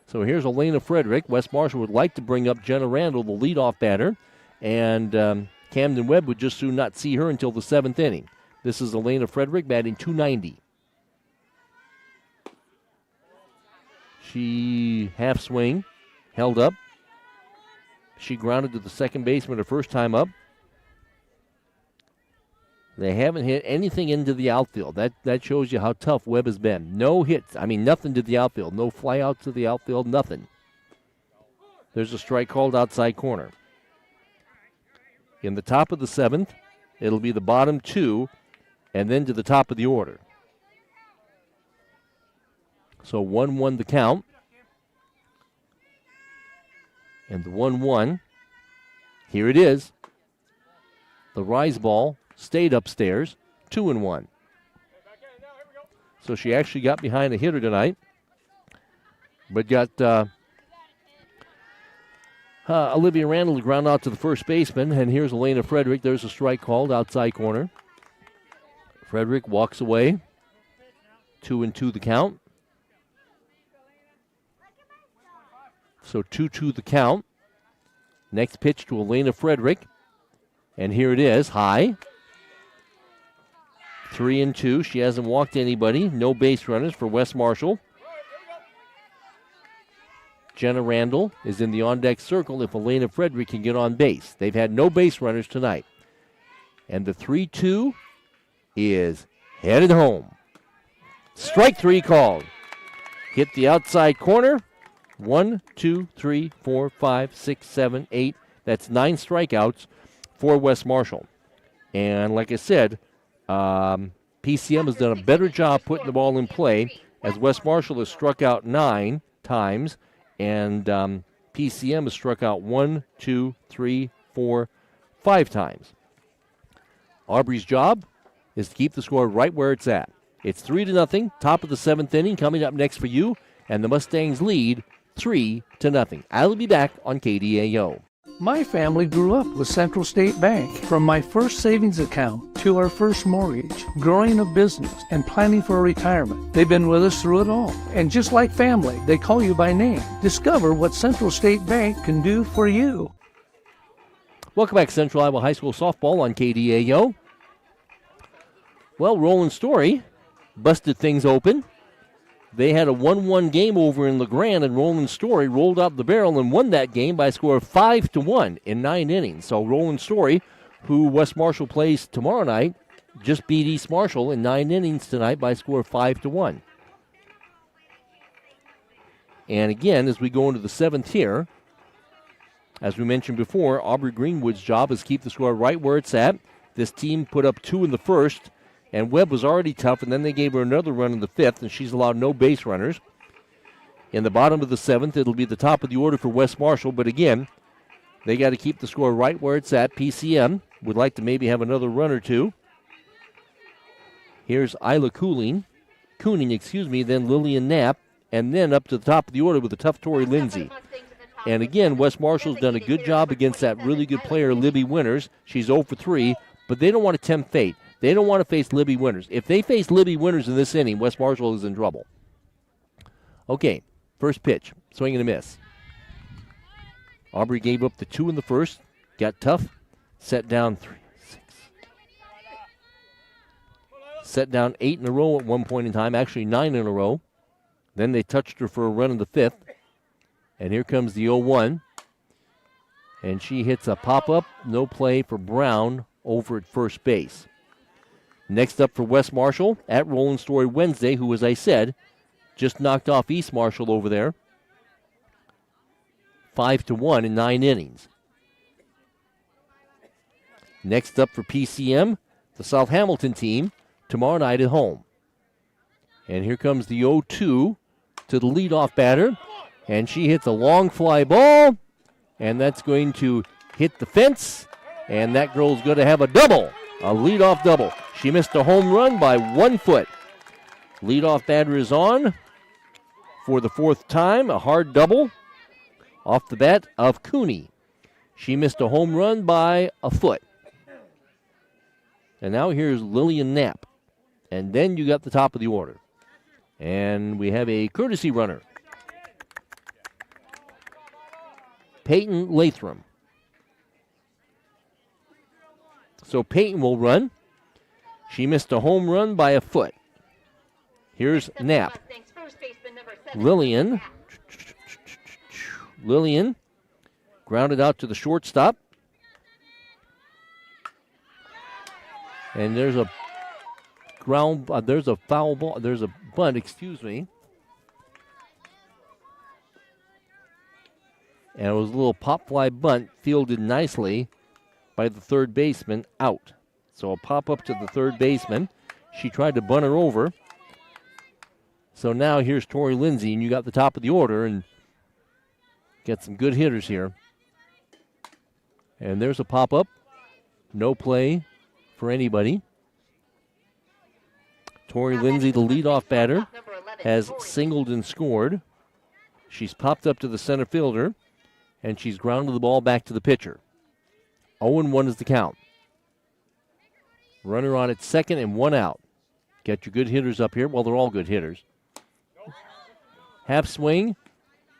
So here's Elena Frederick. West Marshall would like to bring up Jenna Randall, the leadoff batter. And Camden Webb would just soon not see her until the 7th inning. This is Elena Frederick batting .290. She half swing, held up. She grounded to the second baseman her first time up. They haven't hit anything into the outfield. That shows you how tough Webb has been. No hits. Nothing to the outfield. No flyouts to the outfield. Nothing. There's a strike called outside corner. In the top of the 7th, it'll be the bottom 2, and then to the top of the order. So 1-1 the count. And the 1-1, here it is. The rise ball stayed upstairs, 2-1. So she actually got behind a hitter tonight, but got Olivia Randall to ground out to the first baseman, and here's Elena Frederick. There's a strike called outside corner. Frederick walks away. 2-2 the count. So 2-2 the count. Next pitch to Elena Frederick. And here it is, high. 3-2. She hasn't walked anybody. No base runners for West Marshall. Jenna Randall is in the on-deck circle if Elena Frederick can get on base. They've had no base runners tonight. And the 3-2 is headed home. Strike 3 called. Hit the outside corner. 1, 2, 3, 4, 5, 6, 7, 8. That's 9 strikeouts for West Marshall. And like I said, PCM has done a better job putting the ball in play, as West Marshall has struck out 9 times, and PCM has struck out 1, 2, 3, 4, 5 times. Aubrey's job is to keep the score right where it's at. It's 3-0, top of the 7th inning. Coming up next for you, and the Mustangs lead 3-0. I'll be back on KDAO. My family grew up with Central State Bank. From my first savings account to our first mortgage, growing a business, and planning for retirement, they've been with us through it all. And just like family, they call you by name. Discover what Central State Bank can do for you. Welcome back to Central Iowa High School softball on KDAO. Well, Roland Story busted things open. They had a 1-1 game over in LeGrand, and Roland Story rolled out the barrel and won that game by a score of 5-1 in 9 innings. So Roland Story, who West Marshall plays tomorrow night, just beat East Marshall in 9 innings tonight by a score of 5-1. And again, as we go into the 7th here, as we mentioned before, Aubrey Greenwood's job is to keep the score right where it's at. This team put up 2 in the first, and Webb was already tough, and then they gave her another run in the 5th, and she's allowed no base runners. In the bottom of the 7th, it'll be the top of the order for West Marshall, but again, they got to keep the score right where it's at. PCM would like to maybe have another run or two. Here's Isla Cooning, then Lillian Knapp, and then up to the top of the order with a tough Tori Lindsay. And again, West Marshall's done a good job against that really good player, Libby Winters. She's 0 for 3, but they don't want to tempt fate. They don't want to face Libby Winters. If they face Libby Winters in this inning, West Marshall is in trouble. Okay, first pitch, swing and a miss. Aubrey gave up the 2 in the first, got tough, set down 3, 6. Set down 8 in a row at one point in time, actually 9 in a row. Then they touched her for a run in the 5th. And here comes the 0-1. And she hits a pop-up, no play for Brown over at first base. Next up for West Marshall at Roland Story Wednesday, who, as I said, just knocked off East Marshall over there. 5-1 in 9 innings. Next up for PCM, the South Hamilton team, tomorrow night at home. And here comes the 0-2 to the leadoff batter. And she hits a long fly ball, and that's going to hit the fence. And that girl's going to have a double, a leadoff double. She missed a home run by 1 foot. Leadoff batter is on for the 4th time, a hard double off the bat of Cooney. She missed a home run by a foot. And now here's Lillian Knapp. And then you got the top of the order. And we have a courtesy runner. Peyton Lathram. So Peyton will run. She missed a home run by a foot. Here's Knapp. Lillian grounded out to the shortstop. And there's a there's a foul ball, there's a bunt, excuse me. And it was a little pop fly bunt fielded nicely by the third baseman, out. So a pop up to the third baseman. She tried to bunt her over. So now here's Tori Lindsay, and you got the top of the order, and got some good hitters here. And there's a pop-up. No play for anybody. Tori Lindsay, the leadoff batter, has singled and scored. She's popped up to the center fielder, and she's grounded the ball back to the pitcher. 0-1 is the count. Runner on at second and one out. Get your good hitters up here. Well, they're all good hitters. Half swing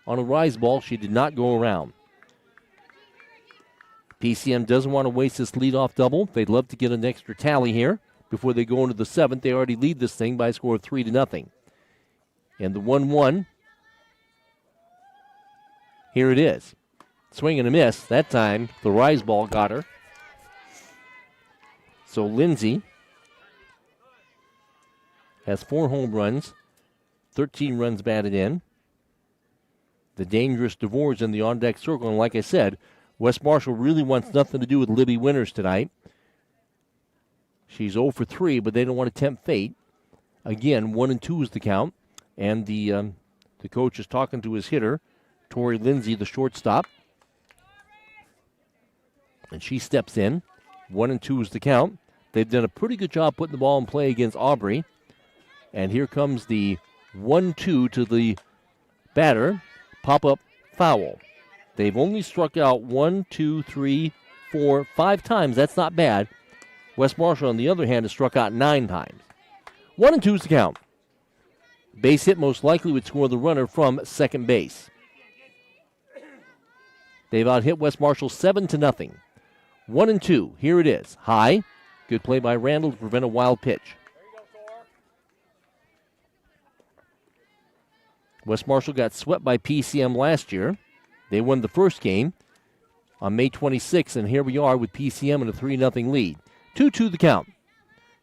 on a rise ball. She did not go around. PCM doesn't want to waste this leadoff double. They'd love to get an extra tally here before they go into the seventh. They already lead this thing by a score of 3-0. And the 1-1, here it is. Swing and a miss. That time, the rise ball got her. So Lindsay has 4 home runs, 13 runs batted in. The dangerous DeVore's in the on-deck circle. And like I said, West Marshall really wants nothing to do with Libby Winters tonight. She's 0 for 3, but they don't want to tempt fate. Again, 1-2 is the count. And the coach is talking to his hitter, Tori Lindsay, the shortstop. And she steps in. 1-2 is the count. They've done a pretty good job putting the ball in play against Aubrey. And here comes the 1-2 to the batter. Pop-up foul. They've only struck out 1, 2, 3, 4, 5 times. That's not bad. West Marshall, on the other hand, has struck out 9 times. 1-2 is the count. Base hit most likely would score the runner from second base. They've out-hit West Marshall 7-0. 1-2. Here it is. High. Good play by Randall to prevent a wild pitch. West Marshall got swept by PCM last year. They won the first game on May 26th, and here we are with PCM in a 3-0 lead. 2-2 the count.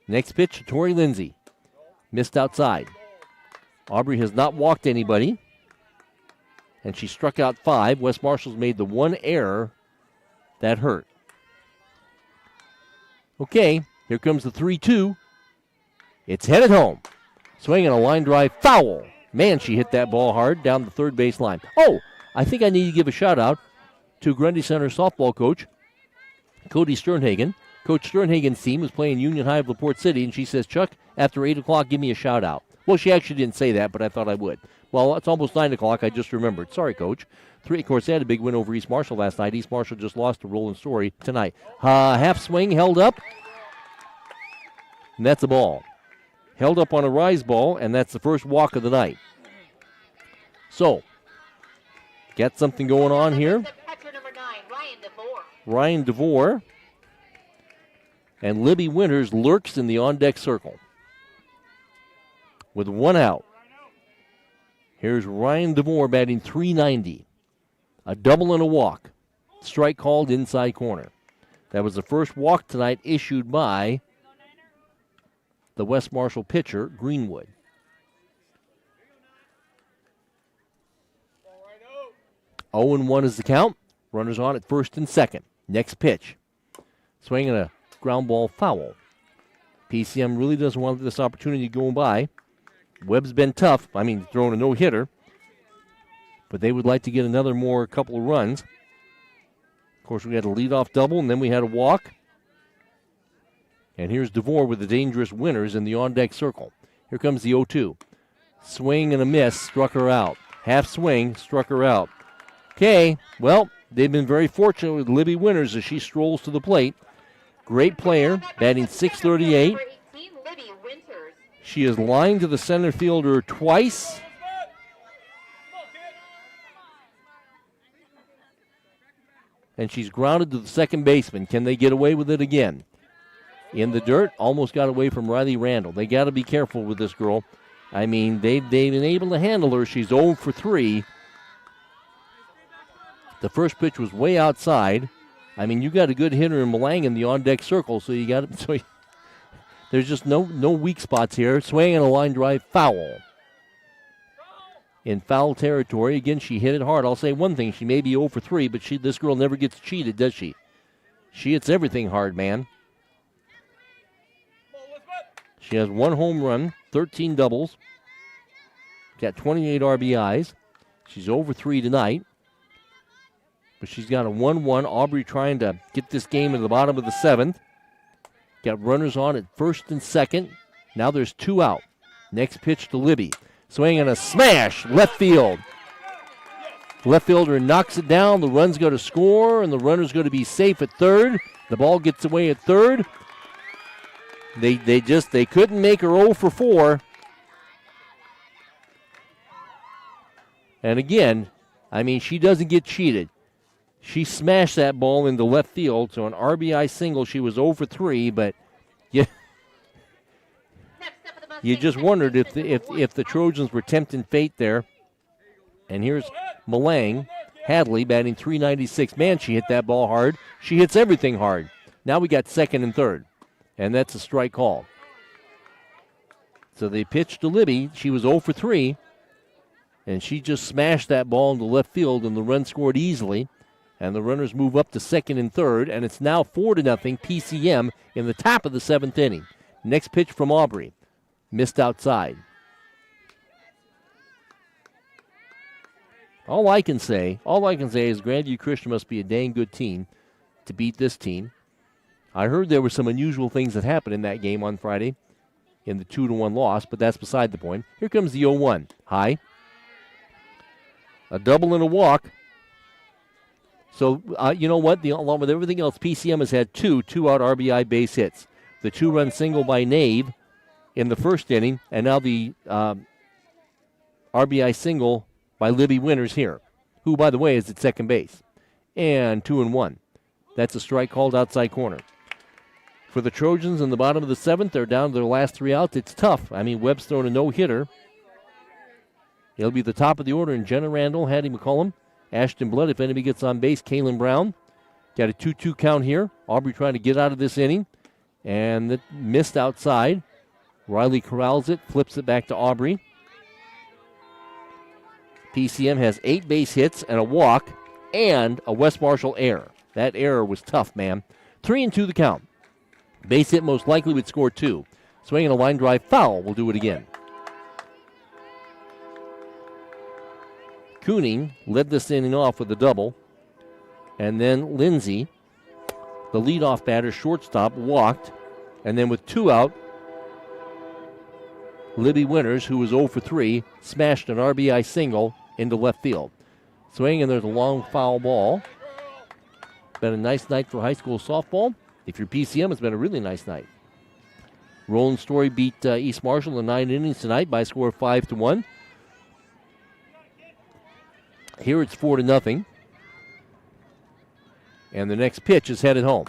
Next pitch to Tori Lindsay. Missed outside. Aubrey has not walked anybody, and she struck out 5. West Marshall's made the one error that hurt. Okay, here comes the 3-2. It's headed home. Swinging a line drive foul. Man, she hit that ball hard down the third base line. Oh, I think I need to give a shout-out to Grundy Center softball coach, Cody Sternhagen. Coach Sternhagen's team was playing Union High of LaPorte City, and she says, Chuck, after 8 o'clock, give me a shout-out. Well, she actually didn't say that, but I thought I would. Well, it's almost 9 o'clock. I just remembered. Sorry, Coach. Of course, they had a big win over East Marshall last night. East Marshall just lost to Roland Story tonight. Half swing held up, and that's a ball. Held up on a rise ball, and that's the first walk of the night. So, got something going on here. Ryan DeVore. And Libby Winters lurks in the on-deck circle. With 1 out. Here's Ryan DeVore batting .390. A double and a walk. Strike called inside corner. That was the first walk tonight issued by the West Marshall pitcher, Greenwood. 0-1 is the count. Runners on at first and second. Next pitch. Swinging a ground ball foul. PCM really doesn't want this opportunity going by. Webb's been tough. I mean, throwing a no-hitter. But they would like to get another couple of runs. Of course, we had a leadoff double, and then we had a walk. And here's DeVore with the dangerous Winters in the on-deck circle. Here comes the 0-2. Swing and a miss, struck her out. Half swing, struck her out. Okay, well, they've been very fortunate with Libby Winters as she strolls to the plate. Great player, batting .638. She has lined to the center fielder twice. And she's grounded to the second baseman. Can they get away with it again? In the dirt, almost got away from Riley Randall. They got to be careful with this girl. I mean, they've been able to handle her. She's 0 for 3. The first pitch was way outside. I mean, you got a good hitter in Malang in the on-deck circle, so you got to. So there's just no weak spots here. Swing and a line drive foul. In foul territory. Again, she hit it hard. I'll say one thing. She may be 0 for 3, but this girl never gets cheated, does she? She hits everything hard, man. She has 1 home run, 13 doubles. Got 28 RBIs. She's 0 for 3 tonight. But she's got a 1-1. Aubrey trying to get this game in the bottom of the 7th. Got runners on at first and second. Now there's 2 out. Next pitch to Libby. Swing and a smash, left field. Left fielder knocks it down. The run's going to score, and the runner's going to be safe at third. The ball gets away at third. They couldn't make her 0 for 4. And again, I mean, she doesn't get cheated. She smashed that ball into left field, so an RBI single. She was 0 for 3, but you just wondered if the Trojans were tempting fate there. And here's Malang, Hadley batting .396. Man, she hit that ball hard. She hits everything hard. Now we got second and third, and that's a strike call. So they pitched to Libby. She was 0 for 3, and she just smashed that ball into left field, and the run scored easily. And the runners move up to second and third, and it's now 4-0 PCM in the top of the 7th inning. Next pitch from Aubrey. Missed outside. All I can say is Grandview Christian must be a dang good team to beat this team. I heard there were some unusual things that happened in that game on Friday in the 2-1 loss, but that's beside the point. Here comes the 0-1. High. A double and a walk. So, you know what? Along with everything else, PCM has had 2 two-out RBI base hits. The 2-run single by Nave in the first inning, and now the RBI single by Libby Winters here, who, by the way, is at second base. And 2-1. That's a strike called outside corner. For the Trojans in the bottom of the 7th, they're down to their last 3 outs. It's tough. I mean, Webb's thrown a no-hitter. He'll be the top of the order in Jenna Randall, Hattie McCollum, Ashton Blood, if anybody gets on base, Kaylin Brown. Got a 2-2 count here. Aubrey trying to get out of this inning. And it missed outside. Riley corrals it, flips it back to Aubrey. PCM has 8 base hits and a walk and a West Marshall error. That error was tough, man. 3-2 the count. Base hit most likely would score 2. Swinging a line drive foul. We'll do it again. Cooning led this inning off with a double. And then Lindsay, the leadoff batter, shortstop, walked. And then with 2 out, Libby Winters, who was 0 for 3, smashed an RBI single into left field. Swing, and there's a long foul ball. Been a nice night for high school softball. If you're PCM, it's been a really nice night. Roland Story beat East Marshall in 9 innings tonight by a score of 5-1. Here it's 4-0. And the next pitch is headed home.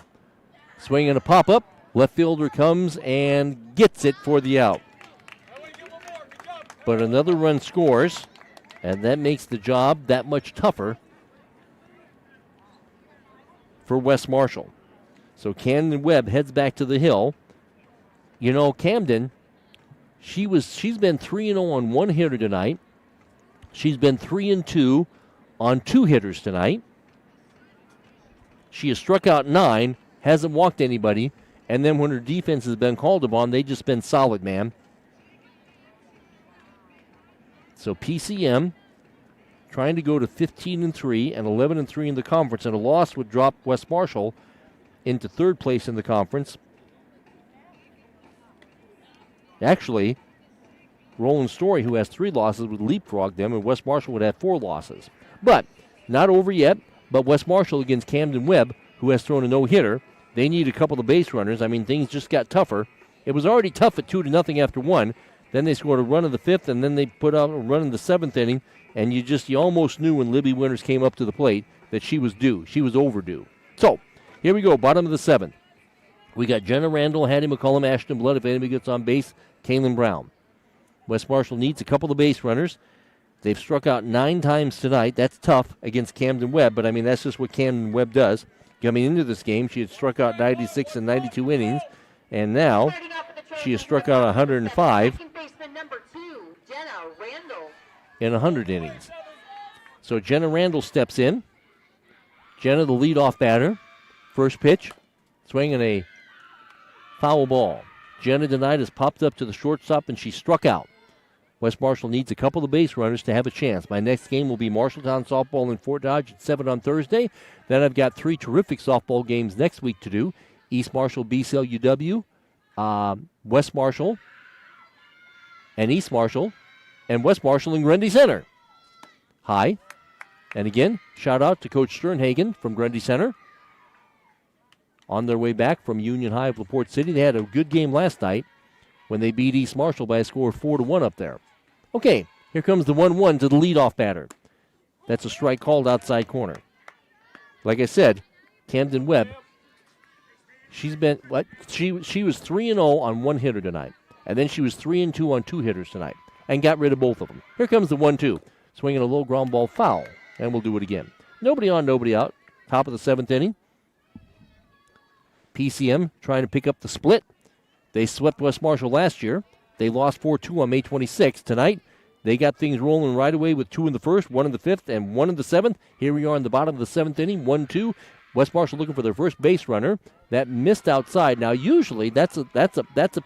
Swing and a pop-up. Left fielder comes and gets it for the out. But another run scores, and that makes the job that much tougher for West Marshall. So Camden Webb heads back to the hill. You know, Camden, she's been 3-0 on 1 hitter tonight. She's been 3-2 on 2 hitters tonight. She has struck out 9, hasn't walked anybody, and then when her defense has been called upon, they've just been solid, man. So PCM trying to go to 15-3 and 11-3 in the conference, and a loss would drop West Marshall into 3rd place in the conference. Actually, Roland Story, who has 3 losses, would leapfrog them, and West Marshall would have 4 losses. But not over yet. But West Marshall against Camden Webb, who has thrown a no-hitter. They need a couple of base runners. I mean, things just got tougher. It was already tough at 2-0 after 1. Then they scored a run in the 5th, and then they put out a run in the 7th inning. And you almost knew when Libby Winters came up to the plate that she was due. She was overdue. So, here we go, bottom of the 7th. We got Jenna Randall, Hattie McCollum, Ashton Blood. If anybody gets on base, Kaylin Brown. West Marshall needs a couple of base runners. They've struck out 9 times tonight. That's tough against Camden Webb, but I mean, that's just what Camden Webb does. Coming into this game, she had struck out 96 in 92 innings, and now she has struck out 105 in 100 innings. So Jenna Randall steps in. Jenna, the leadoff batter. First pitch, swinging a foul ball. Jenna tonight has popped up to the shortstop, and she struck out. West Marshall needs a couple of base runners to have a chance. My next game will be Marshalltown softball in Fort Dodge at 7 on Thursday. Then I've got 3 terrific softball games next week to do. East Marshall, BCL UW, West Marshall, and East Marshall, and West Marshall and Grundy Center. Hi. And again, shout out to Coach Sternhagen from Grundy Center. On their way back from Union High of LaPorte City. They had a good game last night when they beat East Marshall by a score of 4-1 up there. Okay, here comes the 1-1 to the leadoff batter. That's a strike called outside corner. Like I said, Camden Webb, she's been, she was 3-0 on one hitter tonight. And then she was 3-2 on 2 hitters tonight. And got rid of both of them. Here comes the 1-2. Swinging a low ground ball foul. And we'll do it again. Nobody on, nobody out. Top of the 7th inning. PCM trying to pick up the split. They swept West Marshall last year. They lost 4-2 on May 26th. Tonight, they got things rolling right away with 2 in the 1st, 1 in the 5th, and 1 in the 7th. Here we are in the bottom of the 7th inning, 1-2. West Marshall looking for their first base runner. That missed outside. Now, usually that's a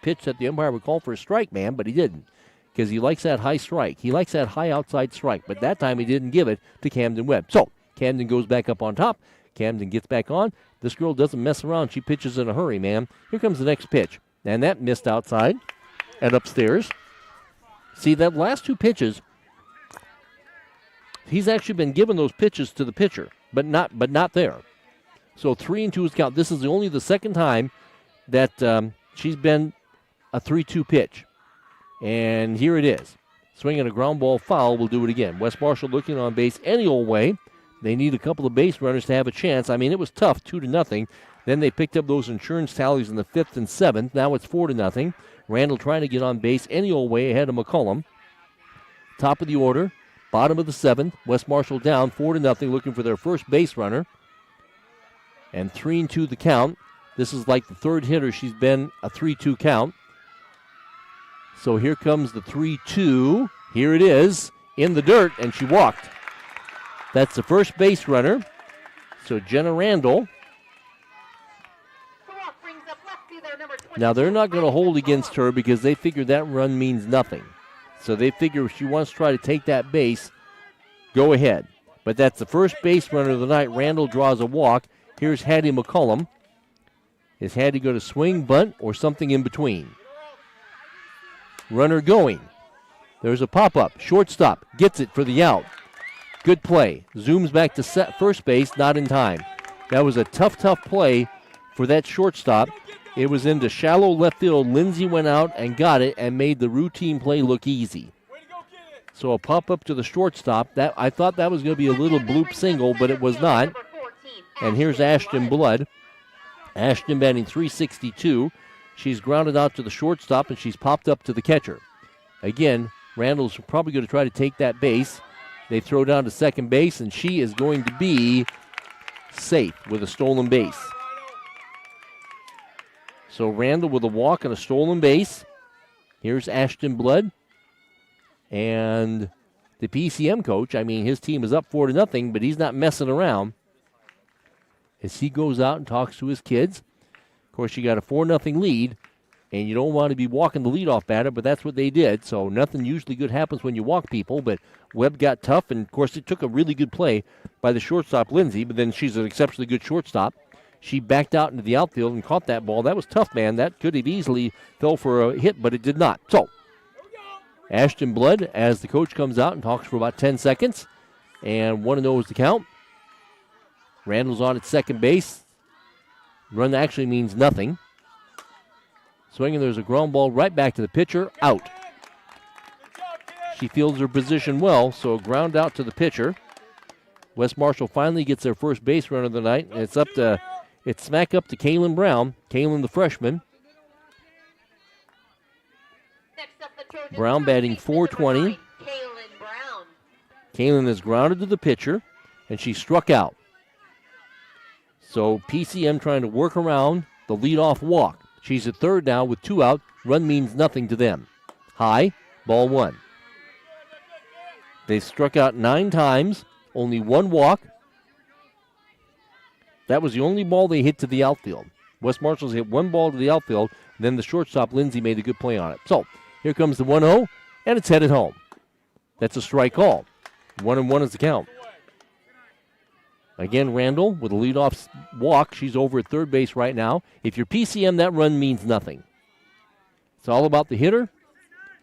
pitch that the umpire would call for a strike, man, but he didn't because he likes that high strike. He likes that high outside strike, but that time he didn't give it to Camden Webb. So, Camden goes back up on top. Camden gets back on. This girl doesn't mess around. She pitches in a hurry, man. Here comes the next pitch. And that missed outside and upstairs. See, that last 2 pitches, he's actually been giving those pitches to the pitcher, but not there. So 3-2 is count. This is only the second time that she's been a 3-2 pitch. And here it is. Swinging a ground ball foul. We'll do it again. West Marshall looking on base any old way. They need a couple of base runners to have a chance. I mean, it was tough, 2-0. Then they picked up those insurance tallies in the 5th and 7th. Now it's 4-0. Randall trying to get on base any old way ahead of McCullum. Top of the order, bottom of the 7th. West Marshall down 4-0, looking for their first base runner. And 3-2 the count. This is like the third hitter. She's been a 3-2 count. So here comes the 3-2. Here it is in the dirt, and she walked. That's the first base runner. So Jenna Randall. Now they're not going to hold against her because they figure that run means nothing. So they figure if she wants to try to take that base, go ahead. But that's the first base runner of the night. Randall draws a walk. Here's Hattie McCullum. Is Hattie going to swing, bunt, or something in between? Runner going. There's a pop-up. Shortstop gets it for the out. Good play. Zooms back to first base, not in time. That was a tough play for that shortstop. It was into shallow left field. Lindsay went out and got it and made the routine play look easy. So a pop-up to the shortstop. That I thought that was going to be a little bloop single, but it was not. And here's Ashton Blood. Ashton batting .362. She's grounded out to the shortstop, and she's popped up to the catcher. Again, Randall's probably going to try to take that base. They throw down to second base, and she is going to be safe with a stolen base. So Randall with a walk and a stolen base. Here's Ashton Blood. And the PCM coach, I mean, his team is up 4-0, but he's not messing around as he goes out and talks to his kids. Of course, you got a 4-0 lead, and you don't want to be walking the leadoff batter, but that's what they did. So nothing usually good happens when you walk people, but Webb got tough, and, of course, it took a really good play by the shortstop, Lindsay, but then she's an exceptionally good shortstop. She backed out into the outfield and caught that ball. That was tough, man. That could have easily fell for a hit, but it did not. So Ashton Blood, as the coach comes out and talks for about 10 seconds, and 1-0 is the count. Randall's on at second base. Run actually means nothing. Swinging, there's a ground ball right back to the pitcher, out. She fields her position well, so ground out to the pitcher. West Marshall finally gets their first base runner of the night, and it's smack up to Kaylin Brown. Kaylin, the freshman. Brown batting .420. Kaylin is grounded to the pitcher, and she struck out. So PCM trying to work around the leadoff walk. She's at third now with 2 out. Run means nothing to them. High, ball 1. They struck out 9 times, only 1 walk. That was the only ball they hit to the outfield. West Marshall's hit 1 ball to the outfield, then the shortstop, Lindsay, made a good play on it. So here comes the 1-0, and it's headed home. That's a strike call. 1-1 is the count. Again, Randall with a leadoff walk. She's over at third base right now. If you're PCM, that run means nothing. It's all about the hitter.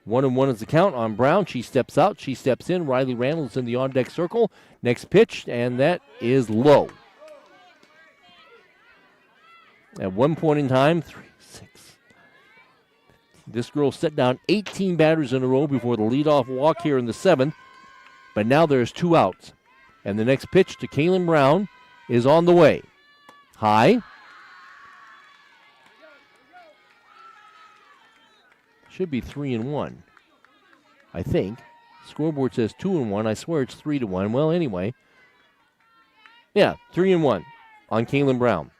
1-1 is the count on Brown. She steps out. She steps in. Riley Randall's in the on-deck circle. Next pitch, and that is low. At one point in time, 3, 6. This girl set down 18 batters in a row before the leadoff walk here in the 7th. But now there's 2 outs. And the next pitch to Kaylin Brown is on the way. High. Should be 3-1, I think. Scoreboard says 2-1. I swear it's 3-1. Well, anyway. Yeah, 3-1 on Kaylin Brown.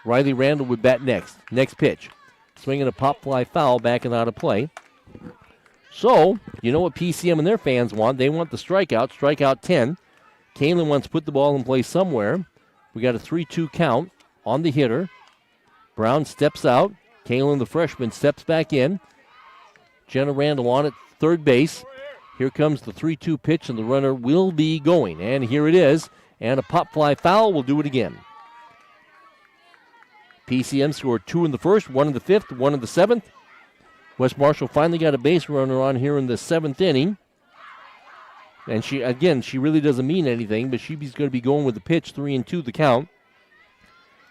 Riley Randall would bat next. Next pitch. Swinging a pop fly foul back and out of play. So, you know what PCM and their fans want. They want the strikeout 10. Kaylin wants to put the ball in play somewhere. We got a 3-2 count on the hitter. Brown steps out. Kaylin, the freshman, steps back in. Jenna Randall on at third base. Here comes the 3-2 pitch, and the runner will be going. And here it is. And a pop fly foul will do it again. PCM scored 2 in the first, 1 in the 5th, 1 in the 7th. West Marshall finally got a base runner on here in the 7th inning. And she really doesn't mean anything, but she's going to be going with the pitch, 3-2 the count.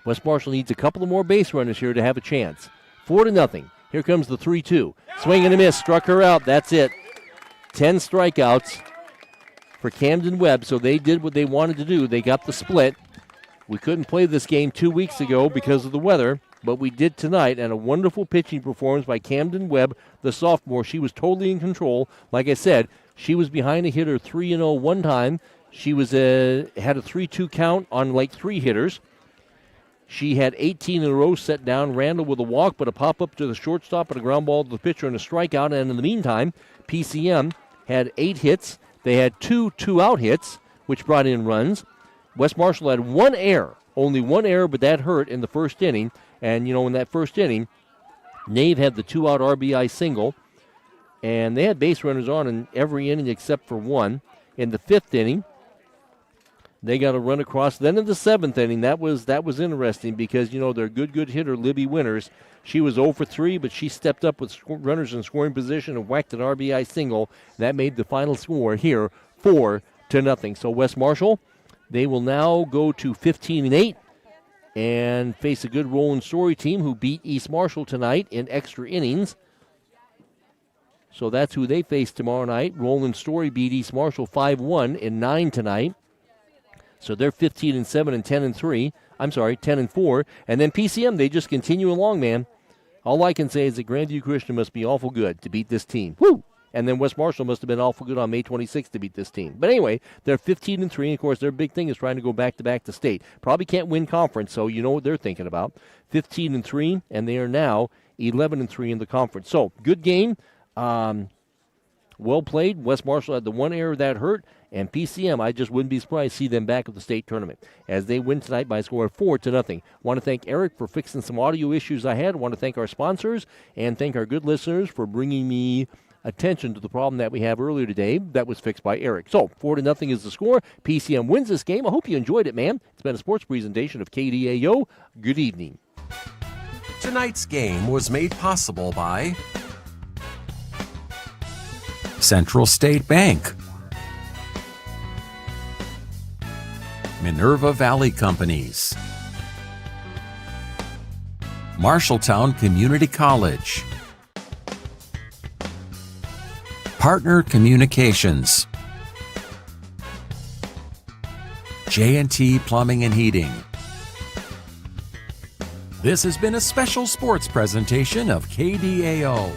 West Marshall needs a couple of more base runners here to have a chance. 4-0. Here comes the 3-2. Swing and a miss, struck her out. That's it. 10 strikeouts for Camden Webb, so they did what they wanted to do. They got the split. We couldn't play this game 2 weeks ago because of the weather, but we did tonight, and a wonderful pitching performance by Camden Webb, the sophomore. She was totally in control. Like I said, she was behind a hitter 3-0 one time. She was had a 3-2 count on like 3 hitters. She had 18 in a row set down. Randall with a walk, but a pop-up to the shortstop and a ground ball to the pitcher and a strikeout. And in the meantime, PCM had 8 hits. They had 2 two-out hits, which brought in runs. West Marshall had 1 error, only 1 error, but that hurt in the first inning. And, in that first inning, Nave had the 2-out RBI single. And they had base runners on in every inning except for 1. In the 5th inning, they got a run across. Then in the 7th inning, that was interesting because, their good hitter, Libby Winters, she was 0 for 3, but she stepped up with runners in scoring position and whacked an RBI single. That made the final score here 4-0. So West Marshall, they will now go to 15-8 and face a good Roland Story team who beat East Marshall tonight in extra innings. So that's who they face tomorrow night. Roland Story beat East Marshall 5-1 in 9 tonight. So they're 15-7 and 10-3. I'm sorry, 10-4. And then PCM, they just continue along, man. All I can say is that Grandview Christian must be awful good to beat this team. Woo! And then West Marshall must have been awful good on May 26th to beat this team. But anyway, they're 15-3, and of course their big thing is trying to go back-to-back to state. Probably can't win conference, so you know what they're thinking about. 15-3, and they are now 11-3 in the conference. So, good game. Well played. West Marshall had the 1 error that hurt, and PCM, I just wouldn't be surprised to see them back at the state tournament as they win tonight by a score of 4-0. Want to thank Eric for fixing some audio issues I had. Want to thank our sponsors and thank our good listeners for bringing me attention to the problem that we have earlier today that was fixed by Eric. So, 4-0 is the score. PCM wins this game. I hope you enjoyed it, man. It's been a sports presentation of KDAO. Good evening. Tonight's game was made possible by Central State Bank, Minerva Valley Companies, Marshalltown Community College, Partner Communications, J&T Plumbing and Heating. This has been a special sports presentation of KDAO.